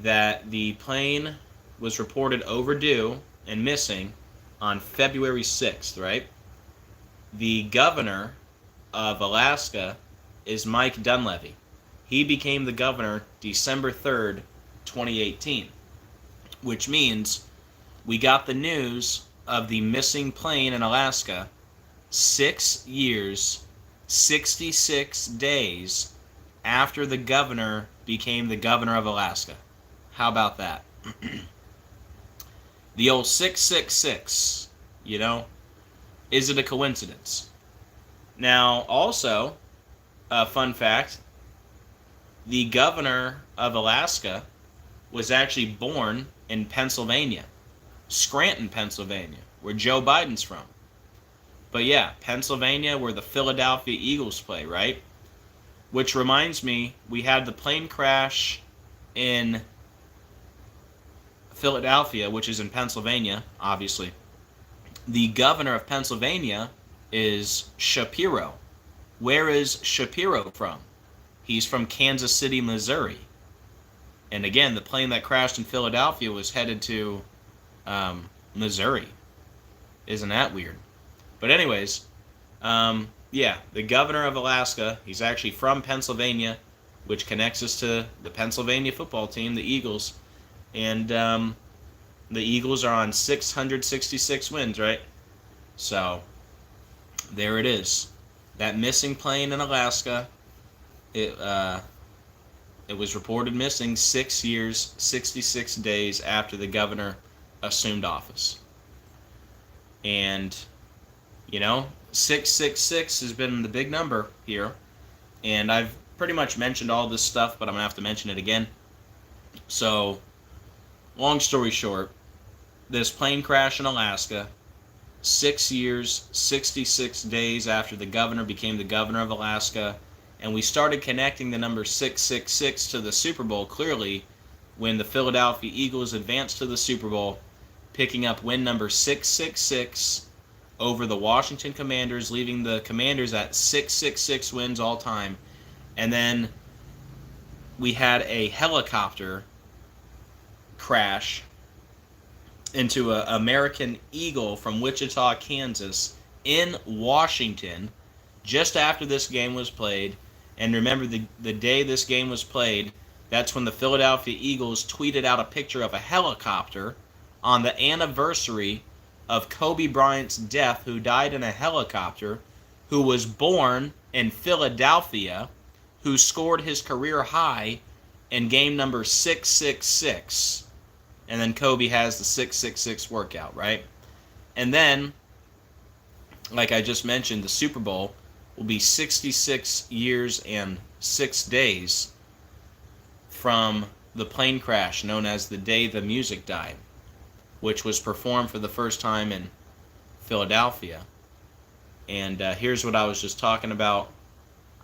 that the plane was reported overdue and missing on February 6th, right? The governor of Alaska is Mike Dunleavy. He became the governor December 3rd, 2018, which means we got the news of the missing plane in Alaska 6 years, 66 days after the governor became the governor of Alaska. How about that? The old 666, you know? Is it a coincidence? Now, also, a fun fact, the governor of Alaska was actually born in Pennsylvania, Scranton, Pennsylvania, where Joe Biden's from. But yeah, Pennsylvania, where the Philadelphia Eagles play, right? Which reminds me, we had the plane crash in Philadelphia, which is in Pennsylvania, obviously. The governor of Pennsylvania is Shapiro. Where is Shapiro from? He's from Kansas City, Missouri. And again, the plane that crashed in Philadelphia was headed to Missouri. Isn't that weird? But anyways, yeah, the governor of Alaska, he's actually from Pennsylvania, which connects us to the Pennsylvania football team, the Eagles. And the Eagles are on 666 wins, right? So, there it is. That missing plane in Alaska, it was reported missing 6 years, 66 days after the governor assumed office. And, you know, 666 has been the big number here. And I've pretty much mentioned all this stuff, but I'm going to have to mention it again. So, long story short, this plane crash in Alaska, 6 years, 66 days after the governor became the governor of Alaska, and we started connecting the number 666 to the Super Bowl clearly when the Philadelphia Eagles advanced to the Super Bowl, picking up win number 666 over the Washington Commanders, leaving the Commanders at 666 wins all time. And then we had a helicopter crash into an American Eagle from Wichita, Kansas, in Washington, just after this game was played. And remember, the day this game was played, that's when the Philadelphia Eagles tweeted out a picture of a helicopter on the anniversary of Kobe Bryant's death, who died in a helicopter, who was born in Philadelphia, who scored his career high in game number 666. And then Kobe has the 666 workout, right? And then, like I just mentioned, the Super Bowl will be 66 years and 6 days from the plane crash known as the day the music died, which was performed for the first time in Philadelphia. And here's what I was just talking about.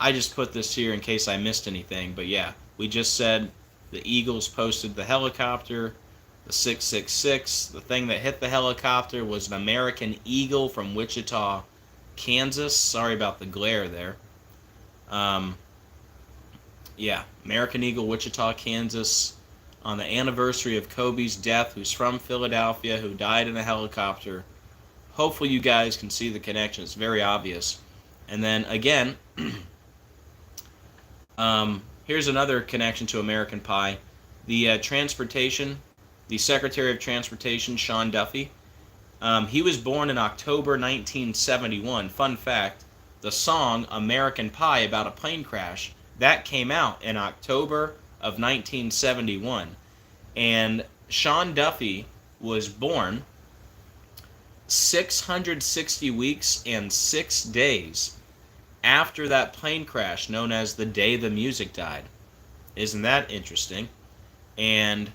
I just put this here in case I missed anything, but yeah, we just said the Eagles posted the helicopter, the 666. The thing that hit the helicopter was an American Eagle from Wichita, Kansas. Sorry about the glare there. Yeah, American Eagle, Wichita, Kansas, on the anniversary of Kobe's death, who's from Philadelphia, who died in a helicopter. Hopefully you guys can see the connection. It's very obvious. And then, again, here's another connection to American Pie. The Secretary of Transportation, Sean Duffy, He was born in October 1971. Fun fact, the song American Pie about a plane crash, that came out in October of 1971. And Sean Duffy was born 660 weeks and 6 days after that plane crash known as the day the music died. Isn't that interesting? And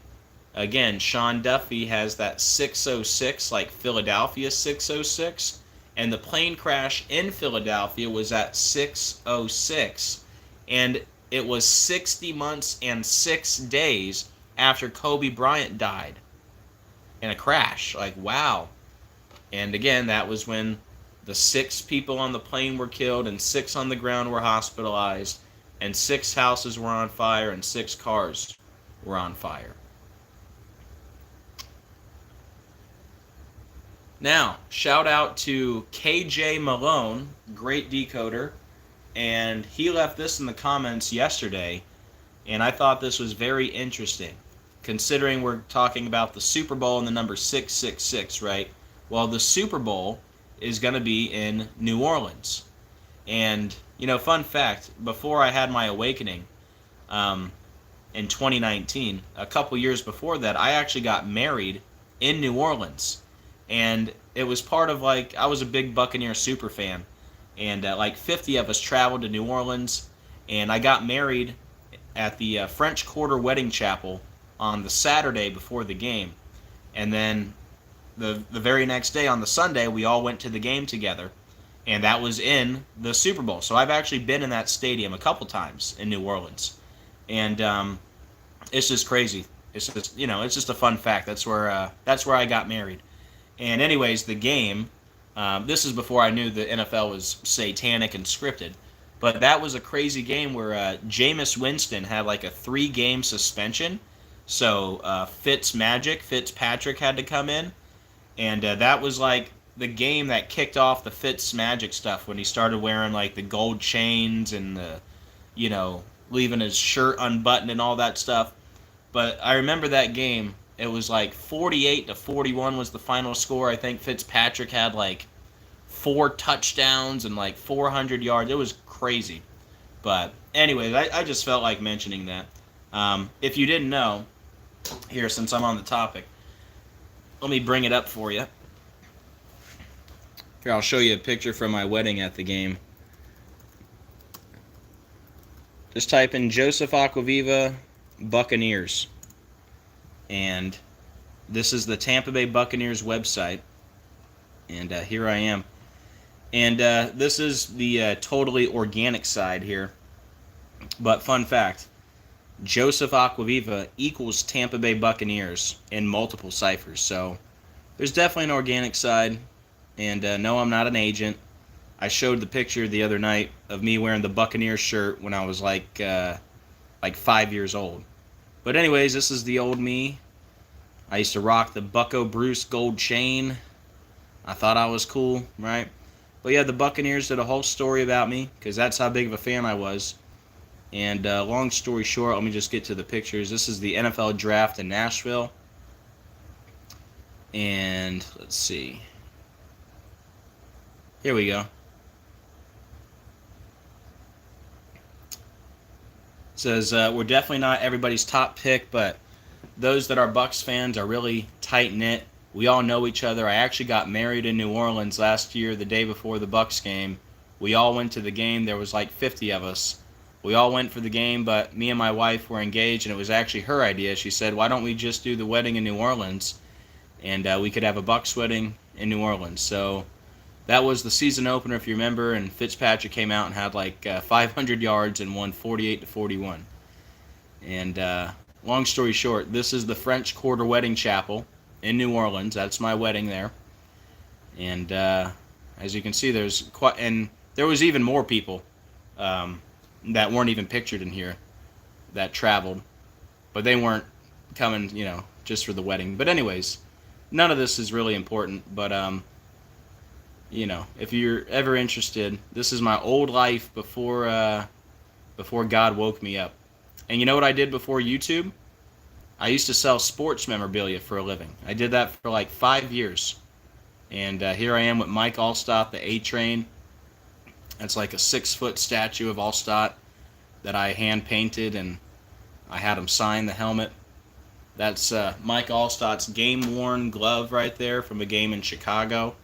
again, Sean Duffy has that 606 like Philadelphia 606, and the plane crash in Philadelphia was at 606, and it was 60 months and 6 days after Kobe Bryant died in a crash. Like, wow. And again, that was when the 6 people on the plane were killed and 6 on the ground were hospitalized, and 6 houses were on fire and 6 cars were on fire. Now, shout out to KJ Malone, great decoder, and he left this in the comments yesterday, and I thought this was very interesting, considering we're talking about the Super Bowl and the number 666, right? Well, the Super Bowl is going to be in New Orleans. And, you know, fun fact, before I had my awakening in 2019, a couple years before that, I actually got married in New Orleans. And it was part of, like, I was a big Buccaneer super fan. And like 50 of us traveled to New Orleans. And I got married at the French Quarter Wedding Chapel on the Saturday before the game. And then the very next day, on the Sunday, we all went to the game together. And that was in the Super Bowl. So I've actually been in that stadium a couple times in New Orleans. And it's just crazy. It's just, you know, it's just a fun fact. That's where I got married. And anyways, the game, this is before I knew the NFL was satanic and scripted. But that was a crazy game where Jameis Winston had like a 3-game suspension. So Fitzpatrick had to come in. And that was like the game that kicked off the Fitz magic stuff when he started wearing like the gold chains and the, you know, leaving his shirt unbuttoned and all that stuff. But I remember that game. It was like 48-41 was the final score. I think Fitzpatrick had like 4 touchdowns and like 400 yards. It was crazy. But anyways, I just felt like mentioning that. If you didn't know, here, since I'm on the topic, let me bring it up for you. Here, I'll show you a picture from my wedding at the game. Just type in JosephAcquaviva2222. And this is the Tampa Bay Buccaneers website. And here I am. And this is the totally organic side here. But fun fact, Joseph Acquaviva equals Tampa Bay Buccaneers in multiple ciphers. So there's definitely an organic side. And no, I'm not an agent. I showed the picture the other night of me wearing the Buccaneers shirt when I was like 5 years old. But anyways, this is the old me. I used to rock the Bucco Bruce gold chain. I thought I was cool, right? But yeah, the Buccaneers did a whole story about me because that's how big of a fan I was. And long story short, let me just get to the pictures. This is the NFL draft in Nashville. And let's see. Here we go. It says, we're definitely not everybody's top pick, but those that are Bucs fans are really tight-knit. We all know each other. I actually got married in New Orleans last year, the day before the Bucs game. We all went to the game. There was like 50 of us. We all went for the game, but me and my wife were engaged, and it was actually her idea. She said, why don't we just do the wedding in New Orleans, and we could have a Bucs wedding in New Orleans. So that was the season opener, if you remember, and Fitzpatrick came out and had like 500 yards and won 48-41. And long story short, this is the French Quarter Wedding Chapel in New Orleans. That's my wedding there. And as you can see, there's quite, and there was even more people that weren't even pictured in here that traveled, but they weren't coming, you know, just for the wedding. But anyways, none of this is really important, but you know, if you're ever interested, this is my old life before God woke me up. And you know what I did before YouTube? I used to sell sports memorabilia for a living. I did that for like 5 years. And here I am with Mike Allstott, the A-Train. That's like a 6-foot statue of Allstott that I hand painted, and I had him sign the helmet. That's Mike Allstott's game-worn glove right there from a game in Chicago.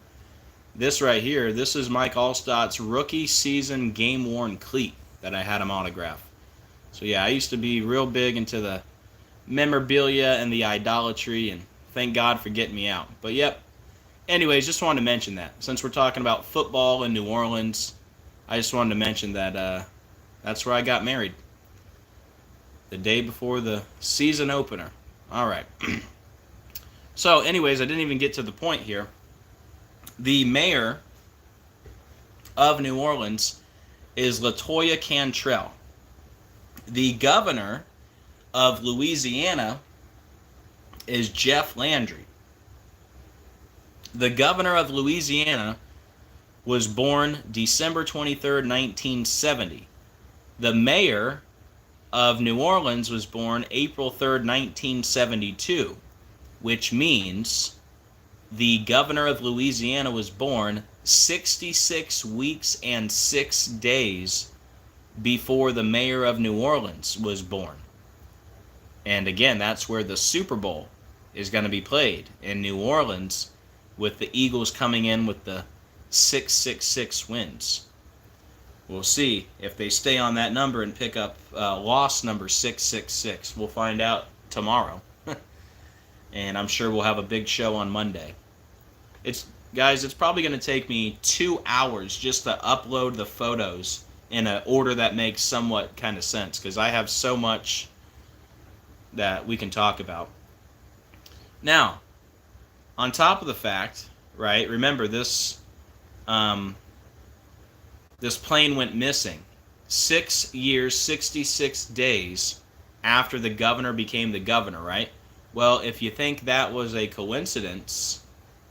This right here, this is Mike Allstott's rookie season game-worn cleat that I had him autograph. So yeah, I used to be real big into the memorabilia and the idolatry, and thank God for getting me out. But yep, anyways, just wanted to mention that. Since we're talking about football in New Orleans, I just wanted to mention that that's where I got married. The day before the season opener. All right. So anyways, I didn't even get to the point here. The mayor of New Orleans is LaToya Cantrell. The governor of Louisiana is Jeff Landry. The governor of Louisiana was born December 23rd, 1970. The mayor of New Orleans was born April 3rd, 1972, which means the governor of Louisiana was born 66 weeks and 6 days before the mayor of New Orleans was born. And again, that's where the Super Bowl is going to be played, in New Orleans, with the Eagles coming in with the 666 wins. We'll see if they stay on that number and pick up loss number 666. We'll find out tomorrow. And I'm sure we'll have a big show on Monday. Guys, it's probably going to take me 2 hours just to upload the photos in an order that makes somewhat kind of sense, because I have so much that we can talk about. Now, on top of the fact, right, remember this this plane went missing 6 years, 66 days after the governor became the governor, right? Well, if you think that was a coincidence,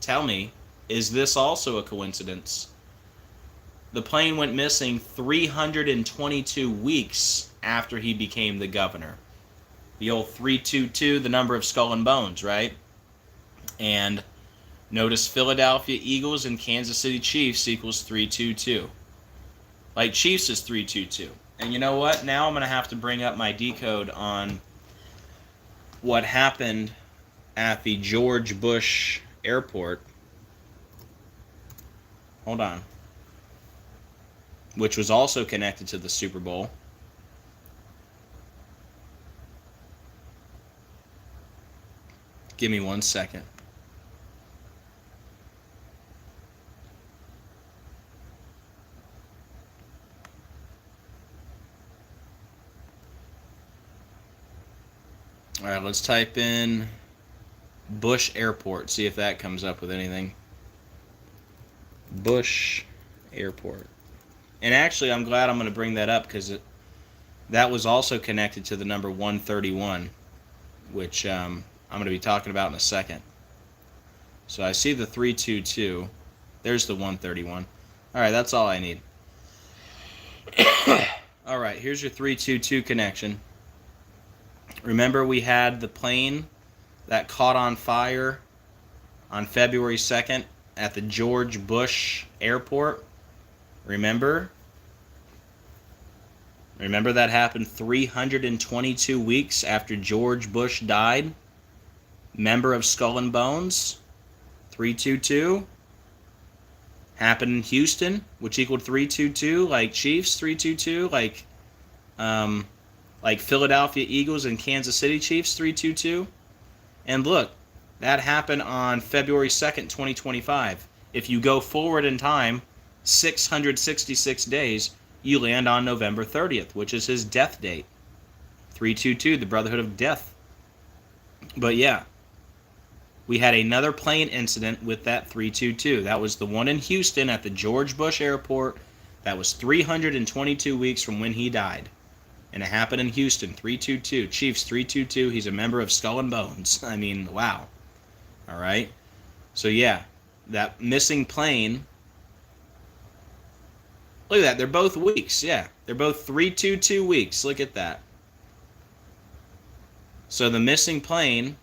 tell me, is this also a coincidence? The plane went missing 322 weeks after he became the governor. The old 322, the number of skull and bones, right? And notice Philadelphia Eagles and Kansas City Chiefs equals 322. Like Chiefs is 322. And you know what? Now I'm going to have to bring up my decode on what happened at the George Bush Airport. Hold on. Which was also connected to the Super Bowl. Give me 1 second. All right, let's type in Bush Airport, see if that comes up with anything. Bush Airport. And actually, I'm glad I'm going to bring that up, because that was also connected to the number 131, which I'm going to be talking about in a second. So I see the 322. There's the 131. All right, that's all I need. All right, here's your 322 connection. Remember, we had the plane that caught on fire on February 2nd at the George Bush Airport? Remember? Remember that happened 322 weeks after George Bush died? Member of Skull and Bones? 322. Happened in Houston, which equaled 322, like Chiefs 322, like Philadelphia Eagles and Kansas City Chiefs 322. And look, that happened on February 2nd, 2025. If you go forward in time 666 days, you land on November 30th, which is his death date. 322, the Brotherhood of Death. But yeah, we had another plane incident with that 322. That was the one in Houston at the George Bush Airport. That was 322 weeks from when he died. And it happened in Houston, 322. Chiefs, 322. He's a member of Skull and Bones. I mean, wow. All right. So, yeah, that missing plane. Look at that. They're both weeks. Yeah, they're both 322 weeks. Look at that. So the missing plane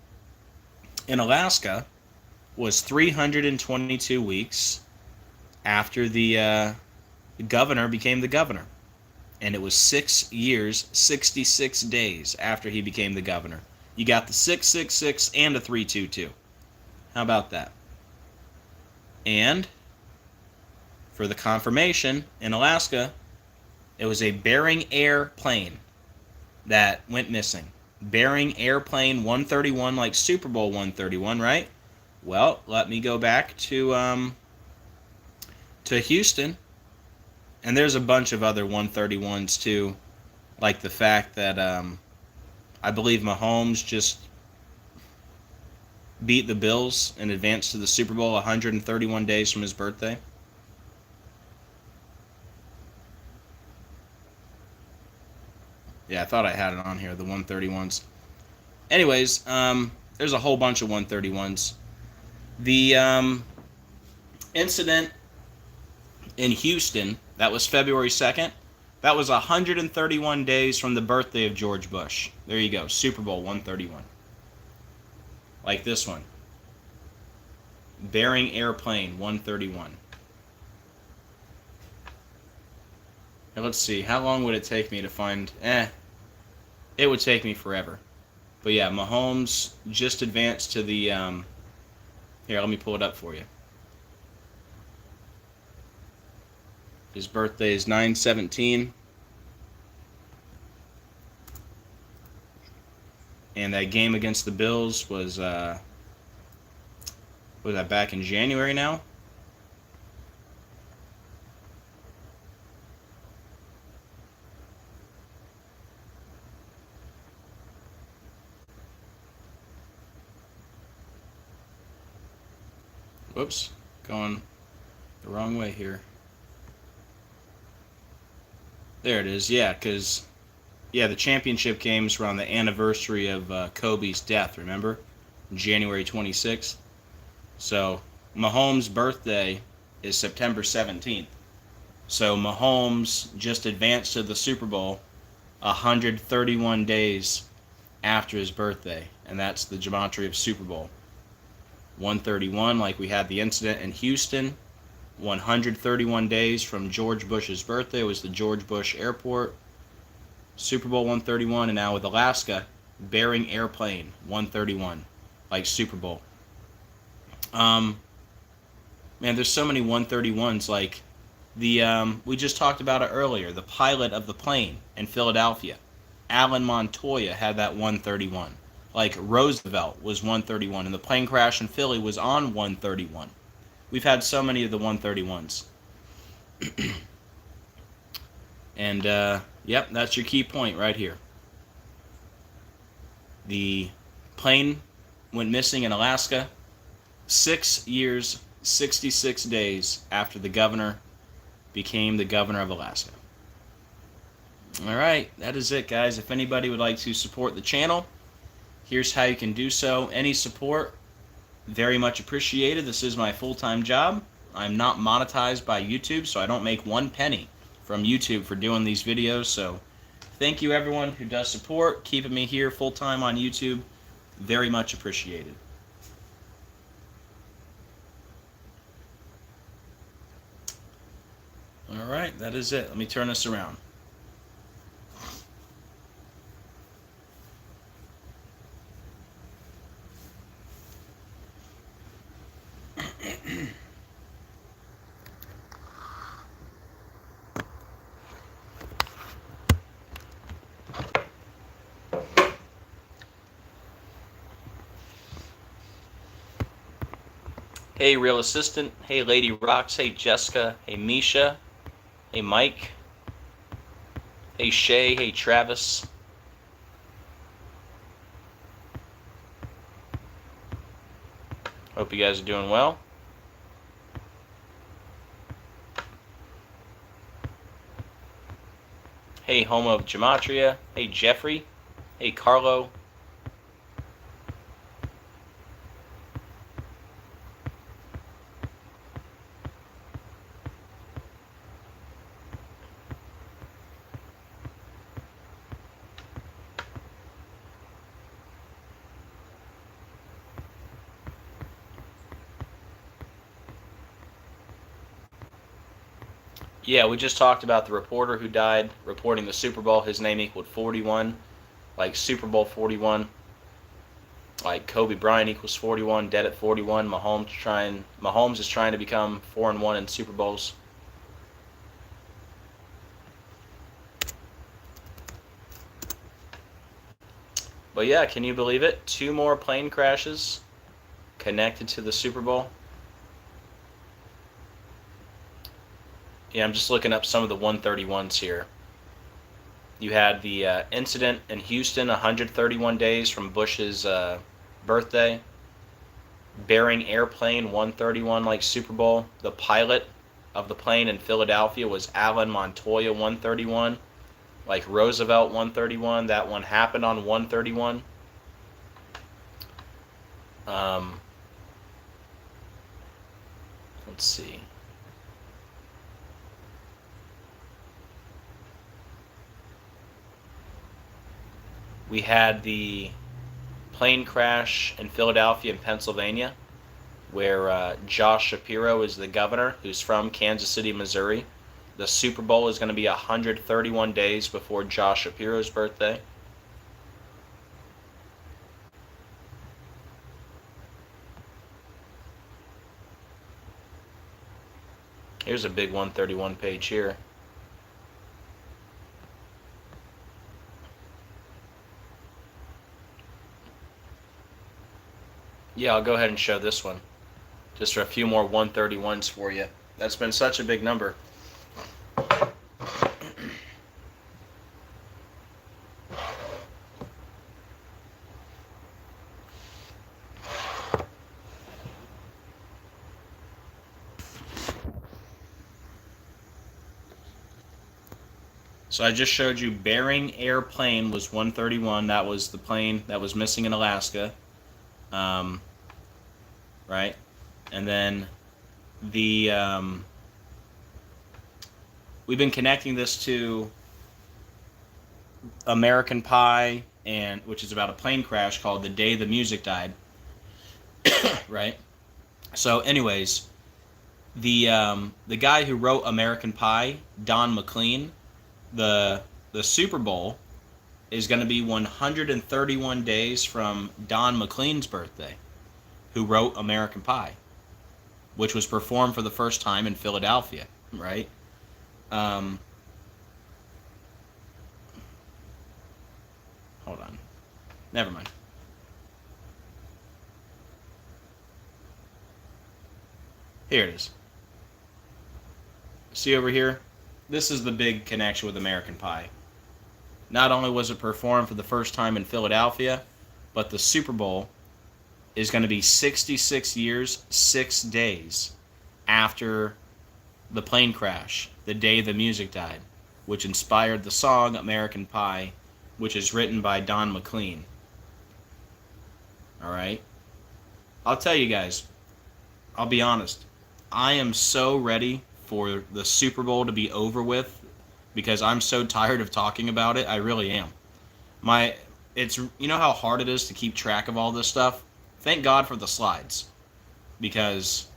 in Alaska was 322 weeks after the governor became the governor. And it was 6 years, 66 days after he became the governor. You got the 666 and the 322. How about that? And for the confirmation in Alaska, it was a Bering airplane that went missing. Bering airplane 131, like Super Bowl 131, right? Well, let me go back to Houston. And there's a bunch of other 131s too, like the fact that I believe Mahomes just beat the Bills and advanced to the Super Bowl 131 days from his birthday. Yeah, I thought I had it on here, the 131s. Anyways, there's a whole bunch of 131s. The incident in Houston, that was February 2nd, that was 131 days from the birthday of George Bush. There you go, Super Bowl 131. Like this one. Bering airplane 131. Now let's see, how long would it take me to find... it would take me forever. But yeah, Mahomes just advanced to the... here, let me pull it up for you. His birthday is 9/17. And that game against the Bills was that back in January now? Whoops, going the wrong way here. There it is, yeah, because, yeah, the championship games were on the anniversary of Kobe's death, remember? January 26th. So, Mahomes' birthday is September 17th. So, Mahomes just advanced to the Super Bowl 131 days after his birthday, and that's the gematria of Super Bowl. 131, like we had the incident in Houston. 131 days from George Bush's birthday was the George Bush Airport. Super Bowl 131, and now with Alaska, Bering airplane 131, like Super Bowl. Man, there's so many 131s. Like the we just talked about it earlier. The pilot of the plane in Philadelphia, Alan Montoya, had that 131. Like Roosevelt was 131, and the plane crash in Philly was on 131. We've had so many of the 131s. And, yep, that's your key point right here. The plane went missing in Alaska 6 years, 66 days after the governor became the governor of Alaska. All right, that is it, guys. If anybody would like to support the channel, here's how you can do so. Any support, very much appreciated. This is my full-time job. I'm not monetized by YouTube, so I don't make 1 penny from YouTube for doing these videos. So thank you everyone who does support, keeping me here full-time on YouTube. Very much appreciated. All right, that is it. Let me turn this around. Hey, Real Assistant. Hey, Lady Rocks. Hey, Jessica. Hey, Misha. Hey, Mike. Hey, Shay. Hey, Travis. Hope you guys are doing well. Hey, Homo of Gematria. Hey, Jeffrey. Hey, Carlo. Yeah, we just talked about the reporter who died reporting the Super Bowl. His name equaled 41, like Super Bowl 41. Like Kobe Bryant equals 41, dead at 41. Mahomes is trying to become 4-1 in Super Bowls. But yeah, can you believe it? 2 more plane crashes connected to the Super Bowl. Yeah, I'm just looking up some of the 131s here. You had the incident in Houston, 131 days from Bush's birthday. Bearing airplane, 131, like Super Bowl. The pilot of the plane in Philadelphia was Alan Montoya, 131. Like Roosevelt, 131. That one happened on 131. Let's see. We had the plane crash in Philadelphia and Pennsylvania, where Josh Shapiro is the governor, who's from Kansas City, Missouri. The Super Bowl is going to be 131 days before Josh Shapiro's birthday. Here's a big 131 page here. Yeah, I'll go ahead and show this one. Just for a few more 131s for you. That's been such a big number. So I just showed you Bering airplane was 131. That was the plane that was missing in Alaska. Right? And then the we've been connecting this to American Pie, and which is about a plane crash called The Day the Music Died. Right? So anyways, the guy who wrote American Pie, Don McLean, the Super Bowl is going to be 131 days from Don McLean's birthday, who wrote American Pie, which was performed for the first time in Philadelphia, right? Hold on. Never mind. Here it is. See over here? This is the big connection with American Pie. Not only was it performed for the first time in Philadelphia, but the Super Bowl is going to be 66 years, 6 days after the plane crash, the day the music died, which inspired the song American Pie, which is written by Don McLean. Alright? I'll tell you guys, I'll be honest, I am so ready for the Super Bowl to be over with because I'm so tired of talking about it. I really am. It's you know how hard it is to keep track of all this stuff? Thank God for the slides, because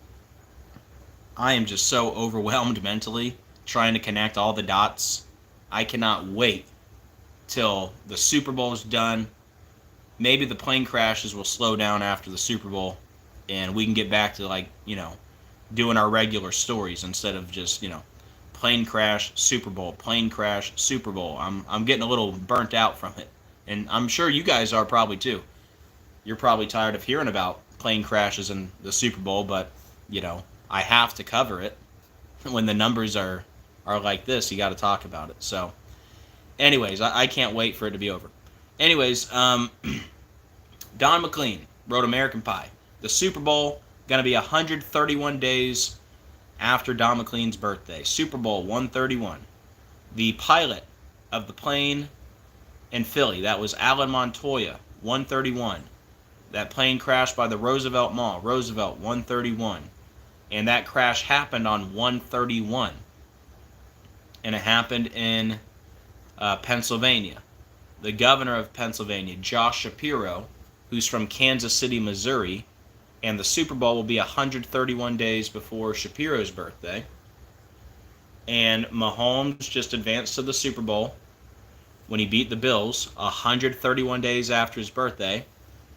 I am just so overwhelmed mentally trying to connect all the dots. I cannot wait till the Super Bowl is done. Maybe the plane crashes will slow down after the Super Bowl and we can get back to, doing our regular stories instead of just, plane crash, Super Bowl, plane crash, Super Bowl. I'm getting a little burnt out from it. And I'm sure you guys are probably too. You're probably tired of hearing about plane crashes in the Super Bowl, but, I have to cover it. When the numbers are like this, you got to talk about it. So, anyways, I can't wait for it to be over. Anyways, Don McLean wrote American Pie. The Super Bowl going to be 131 days after Don McLean's birthday. Super Bowl 131. The pilot of the plane in Philly, that was Alan Montoya, 131. That plane crashed by the Roosevelt Mall, Roosevelt, 131. And that crash happened on 131. And it happened in Pennsylvania. The governor of Pennsylvania, Josh Shapiro, who's from Kansas City, Missouri, and the Super Bowl will be 131 days before Shapiro's birthday. And Mahomes just advanced to the Super Bowl when he beat the Bills 131 days after his birthday.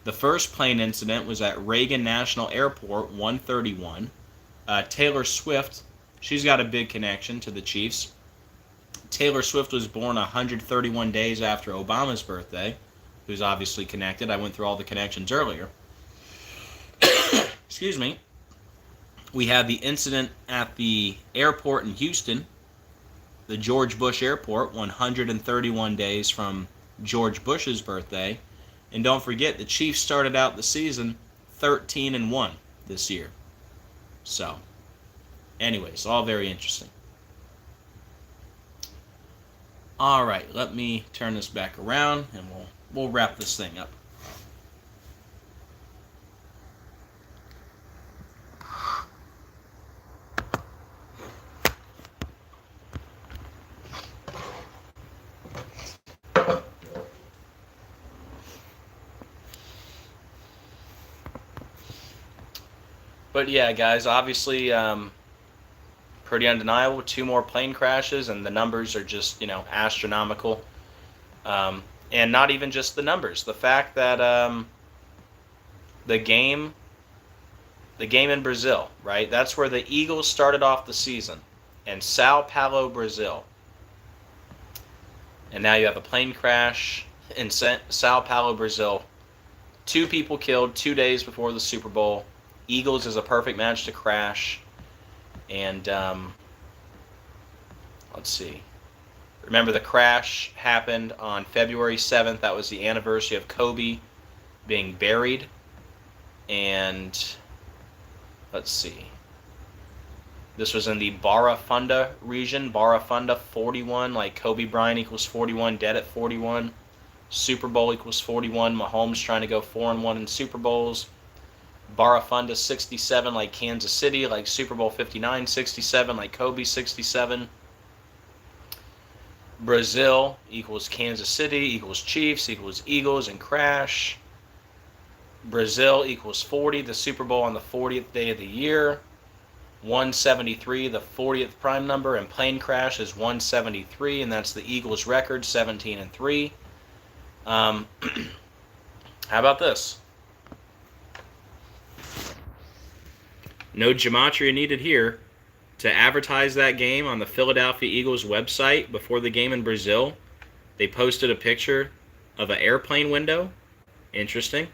The first plane incident was at Reagan National Airport, 131. Taylor Swift, she's got a big connection to the Chiefs. Taylor Swift was born 131 days after Obama's birthday, who's obviously connected. I went through all the connections earlier. Excuse me. We had the incident at the airport in Houston, the George Bush Airport, 131 days from George Bush's birthday. And don't forget, the Chiefs started out the season 13-1 this year. So, anyways, all very interesting. All right, let me turn this back around, and we'll wrap this thing up. But yeah, guys, obviously, pretty undeniable. 2 more plane crashes, and the numbers are just, astronomical. And not even just the numbers. The fact that the game in Brazil, right? That's where the Eagles started off the season, in Sao Paulo, Brazil. And now you have a plane crash in Sao Paulo, Brazil. 2 people killed 2 days before the Super Bowl. Eagles is a perfect match to crash. And let's see. Remember, the crash happened on February 7th. That was the anniversary of Kobe being buried. And let's see. This was in the Barra Funda region. Barra Funda, 41. Like Kobe Bryant equals 41. Dead at 41. Super Bowl equals 41. Mahomes trying to go 4-1 in Super Bowls. Barra Funda, 67, like Kansas City, like Super Bowl 59, 67, like Kobe, 67. Brazil equals Kansas City, equals Chiefs, equals Eagles, and crash. Brazil equals 40, the Super Bowl on the 40th day of the year. 173, the 40th prime number, and plane crash is 173, and that's the Eagles' record, 17-3. How about this? No gematria needed here. To advertise that game on the Philadelphia Eagles website before the game in Brazil, they posted a picture of an airplane window. Interesting.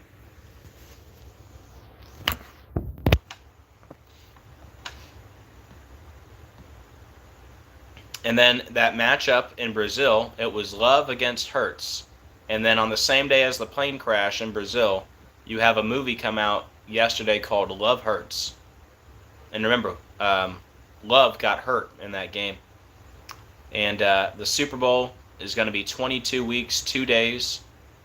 And then that matchup in Brazil, it was Love against Hurts. And then on the same day as the plane crash in Brazil, you have a movie come out yesterday called Love Hurts. And remember, Love got hurt in that game. And the Super Bowl is going to be 22 weeks, 2 days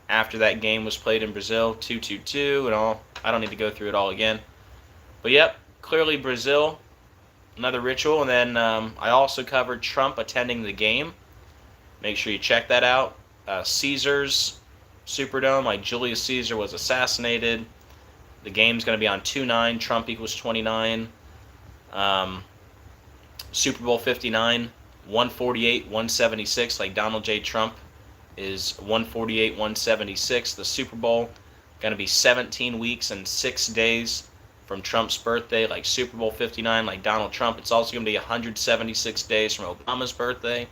after that game was played in Brazil, 2-2-2 and all. I don't need to go through it all again. But yep, clearly Brazil, another ritual. And then I also covered Trump attending the game. Make sure you check that out. Caesar's Superdome, like Julius Caesar was assassinated. The game's going to be on 2/9. Trump equals 29. Super Bowl 59, 148, 176, like Donald J. Trump is 148, 176. The Super Bowl going to be 17 weeks and 6 days from Trump's birthday, like Super Bowl 59, like Donald Trump. It's also going to be 176 days from Obama's birthday.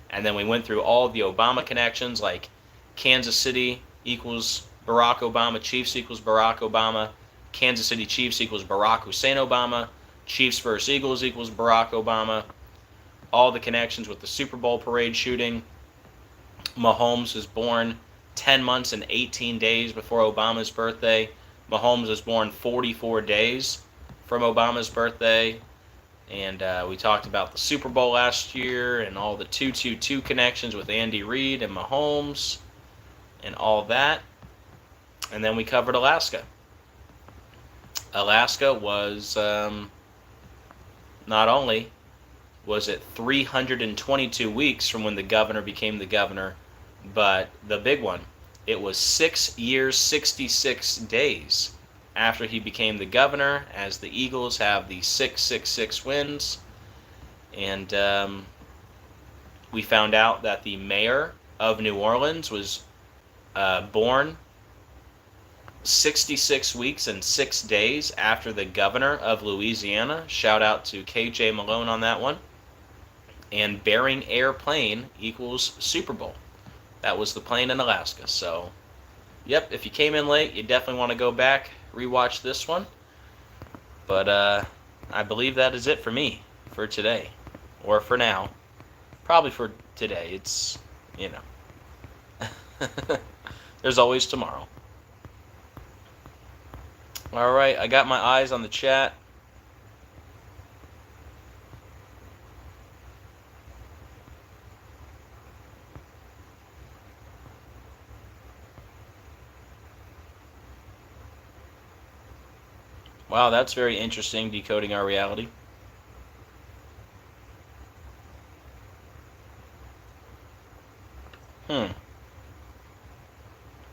And then we went through all the Obama connections, like Kansas City equals Barack Obama, Chiefs equals Barack Obama, Kansas City Chiefs equals Barack Hussein Obama, Chiefs versus Eagles equals Barack Obama. All the connections with the Super Bowl parade shooting. Mahomes was born 10 months and 18 days before Obama's birthday. Mahomes was born 44 days from Obama's birthday. And we talked about the Super Bowl last year and all the 2-2-2 connections with Andy Reid and Mahomes and all that. And then we covered Alaska. Alaska was, not only was it 322 weeks from when the governor became the governor, but the big one, it was 6 years, 66 days after he became the governor, as the Eagles have the 666 wins. and we found out that the mayor of New Orleans was born 66 weeks and 6 days after the governor of Louisiana. Shout out to KJ Malone on that one. And Bering Airplane equals Super Bowl. That was the plane in Alaska. So, yep, if you came in late, you definitely want to go back, rewatch this one. But I believe that is it for me for today, or for now. Probably for today. It's, you know, there's always tomorrow. All right, I got my eyes on the chat. Wow, that's very interesting, decoding our reality.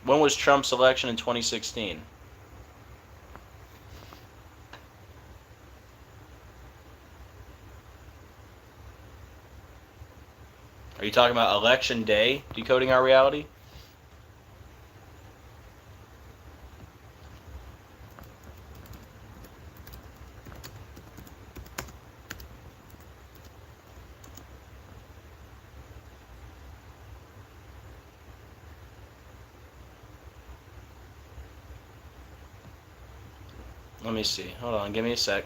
When was Trump's election in 2016? Are you talking about election day, decoding our reality? Let me see. Hold on, give me a sec.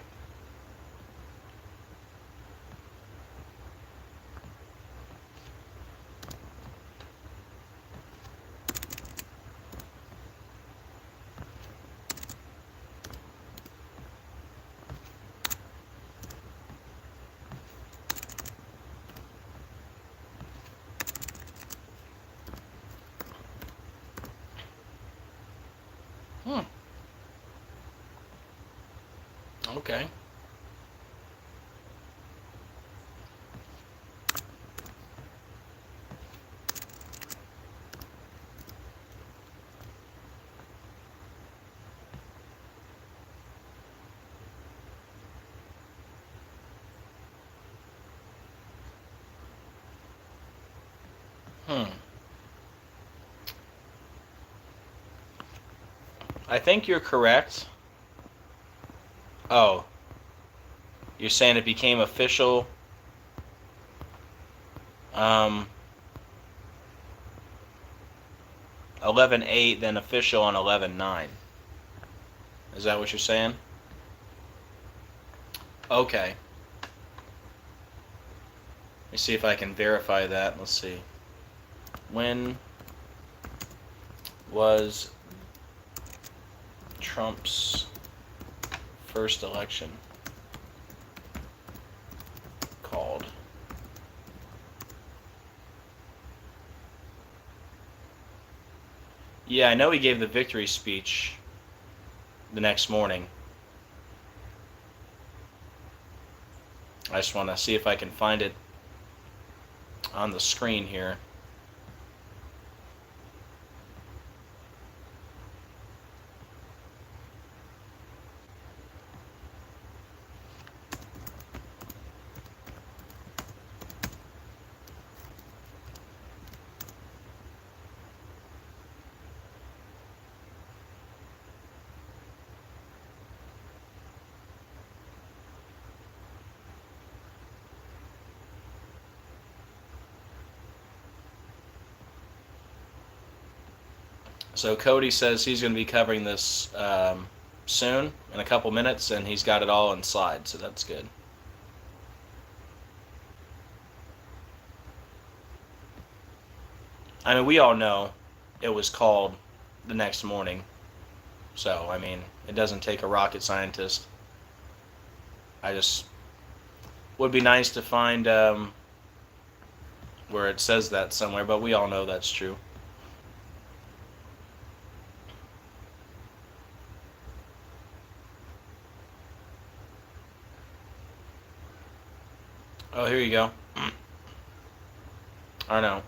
Okay. I think you're correct. Oh. You're saying it became official 11/8, then official on 11/9. Is that what you're saying? Okay. Let me see if I can verify that. Let's see. When was Trump's first election called? Yeah, I know he gave the victory speech the next morning. I just want to see if I can find it on the screen here. So Cody says he's going to be covering this soon, in a couple minutes, and he's got it all in slides, so that's good. I mean, we all know it was called the next morning, so, I mean, it doesn't take a rocket scientist. I just would be nice to find where it says that somewhere, but we all know that's true. Oh, here you go. I know.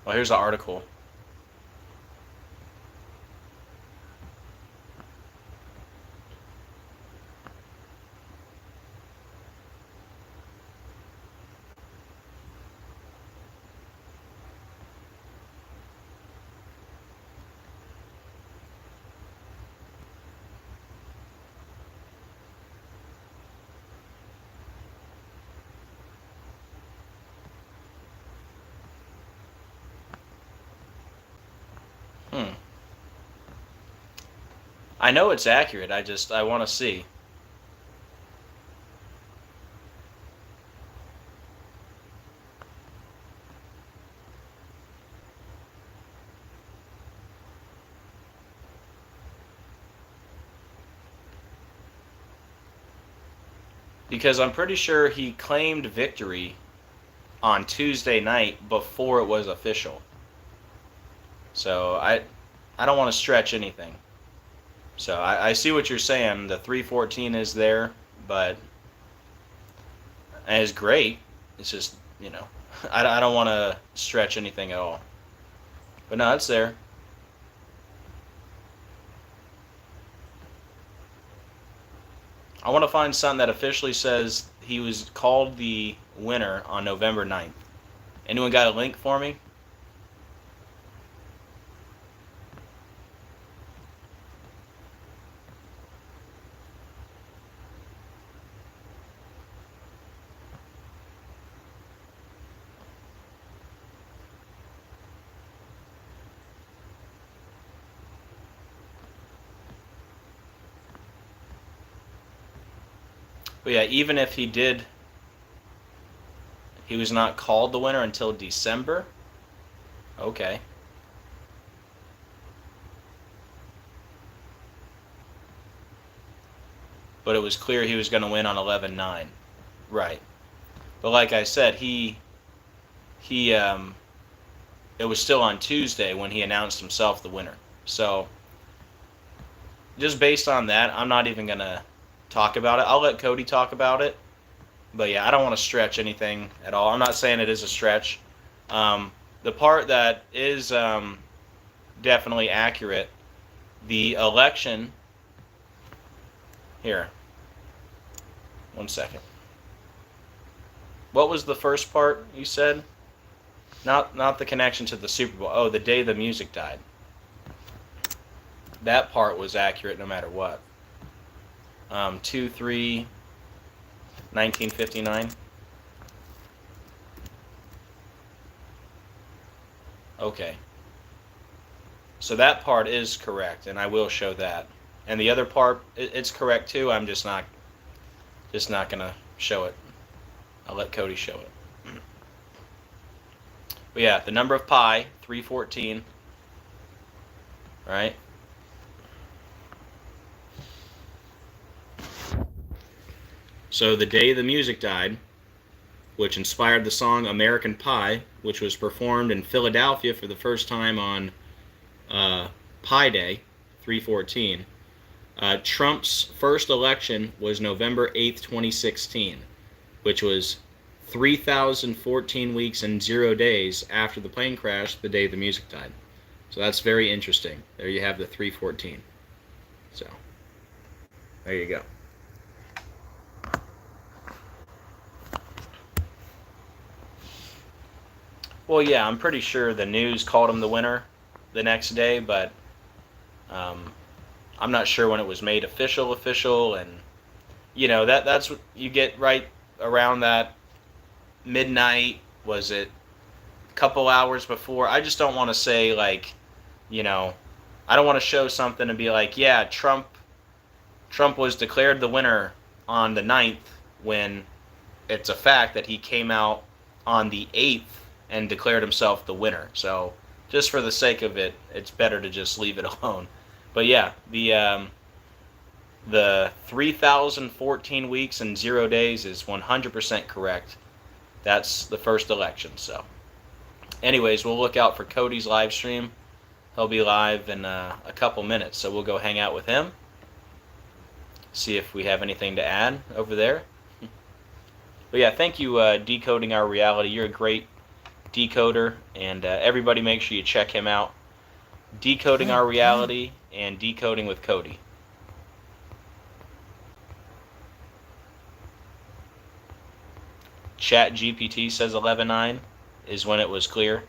Well, here's the article. I know it's accurate. I want to see. Because I'm pretty sure he claimed victory on Tuesday night before it was official. So I don't want to stretch anything. So I see what you're saying. The 314 is there, but it's great. It's just, you know, I don't want to stretch anything at all. But no, it's there. I want to find something that officially says he was called the winner on November 9th. Anyone got a link for me? But yeah, even if he did, he was not called the winner until December. Okay. But it was clear he was going to win on 11-9. Right. But like I said, it was still on Tuesday when he announced himself the winner. So just based on that, I'm not even going to talk about it. I'll let Cody talk about it. But yeah, I don't want to stretch anything at all. I'm not saying it is a stretch. The part that is definitely accurate, the election. Here. 1 second. What was the first part you said? Not the connection to the Super Bowl. Oh, the day the music died. That part was accurate no matter what. 2/3/1959. Okay. So that part is correct, and I will show that. And the other part, it's correct too. I'm just not gonna show it. I'll let Cody show it. But yeah, the number of pi, 314. Right? So the day the music died, which inspired the song American Pie, which was performed in Philadelphia for the first time on Pi Day, 314. Trump's first election was November 8th, 2016, which was 3,014 weeks and 0 days after the plane crash, the day the music died. So that's very interesting. There you have the 314. So, there you go. Well, yeah, I'm pretty sure the news called him the winner the next day, but I'm not sure when it was made official, and you know that's what you get right around that midnight. Was it a couple hours before? I just don't want to say like, you know, I don't want to show something and be like, yeah, Trump was declared the winner on the 9th when it's a fact that he came out on the 8th and declared himself the winner. So just for the sake of it, it's better to just leave it alone. But yeah, the 3,014 weeks and 0 days is 100% correct. That's the first election. So anyways, we'll look out for Cody's live stream. He'll be live in a couple minutes, so we'll go hang out with him. See if we have anything to add over there. But yeah, thank you, Decoding Our Reality. You're a great decoder, and everybody make sure you check him out. Decoding Our Reality and Decoding with Cody. Chat GPT says 11.9 is when it was clear.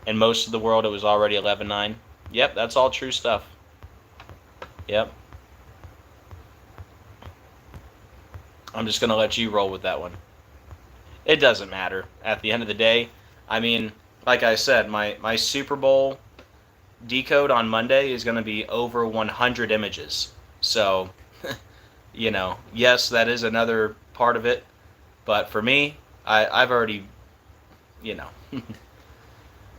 In most of the world, it was already 11.9. Yep, that's all true stuff. Yep. I'm just going to let you roll with that one. It doesn't matter at the end of the day. I mean, like I said, my Super Bowl decode on Monday is going to be over 100 images. So, you know, yes, that is another part of it. But for me, I've already, you know,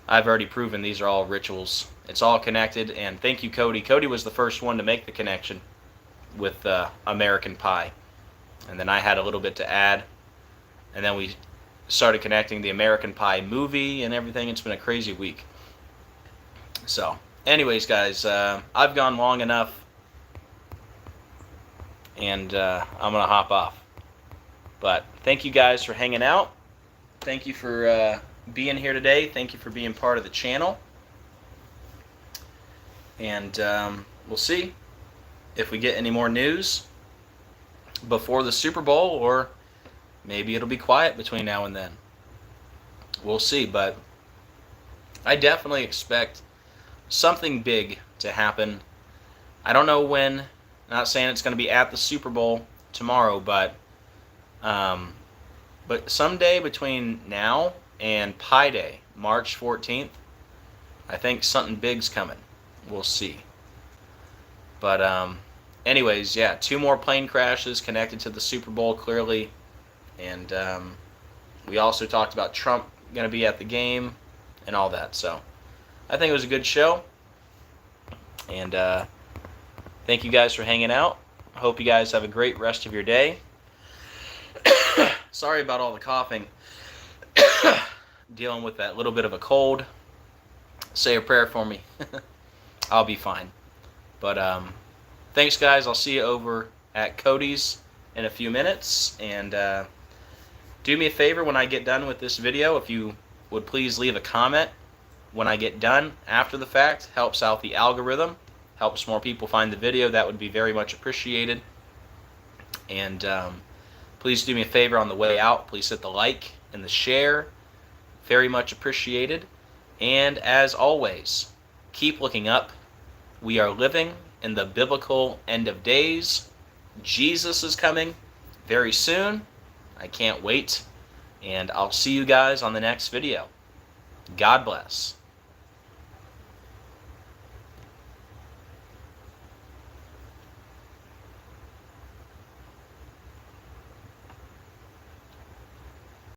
I've already proven these are all rituals. It's all connected, and thank you, Cody. Cody was the first one to make the connection with American Pie. And then I had a little bit to add. And then we started connecting the American Pie movie and everything. It's been a crazy week. So, anyways, guys, I've gone long enough. And I'm going to hop off. But thank you guys for hanging out. Thank you for being here today. Thank you for being part of the channel. And we'll see if we get any more news before the Super Bowl, or maybe it'll be quiet between now and then. We'll see, but I definitely expect something big to happen. I don't know when. Not saying it's going to be at the Super Bowl tomorrow, but someday between now and Pi Day, March 14th, I think something big's coming. We'll see. But anyways, yeah, 2 more plane crashes connected to the Super Bowl, clearly. And we also talked about Trump going to be at the game and all that. So I think it was a good show. And thank you guys for hanging out. I hope you guys have a great rest of your day. Sorry about all the coughing. Dealing with that little bit of a cold. Say a prayer for me. I'll be fine. But thanks, guys. I'll see you over at Cody's in a few minutes. And do me a favor when I get done with this video. If you would please leave a comment when I get done after the fact. Helps out the algorithm. Helps more people find the video. That would be very much appreciated. And please do me a favor on the way out. Please hit the like and the share. Very much appreciated. And as always, keep looking up. We are living in the biblical end of days. Jesus is coming very soon. I can't wait. And I'll see you guys on the next video. God bless.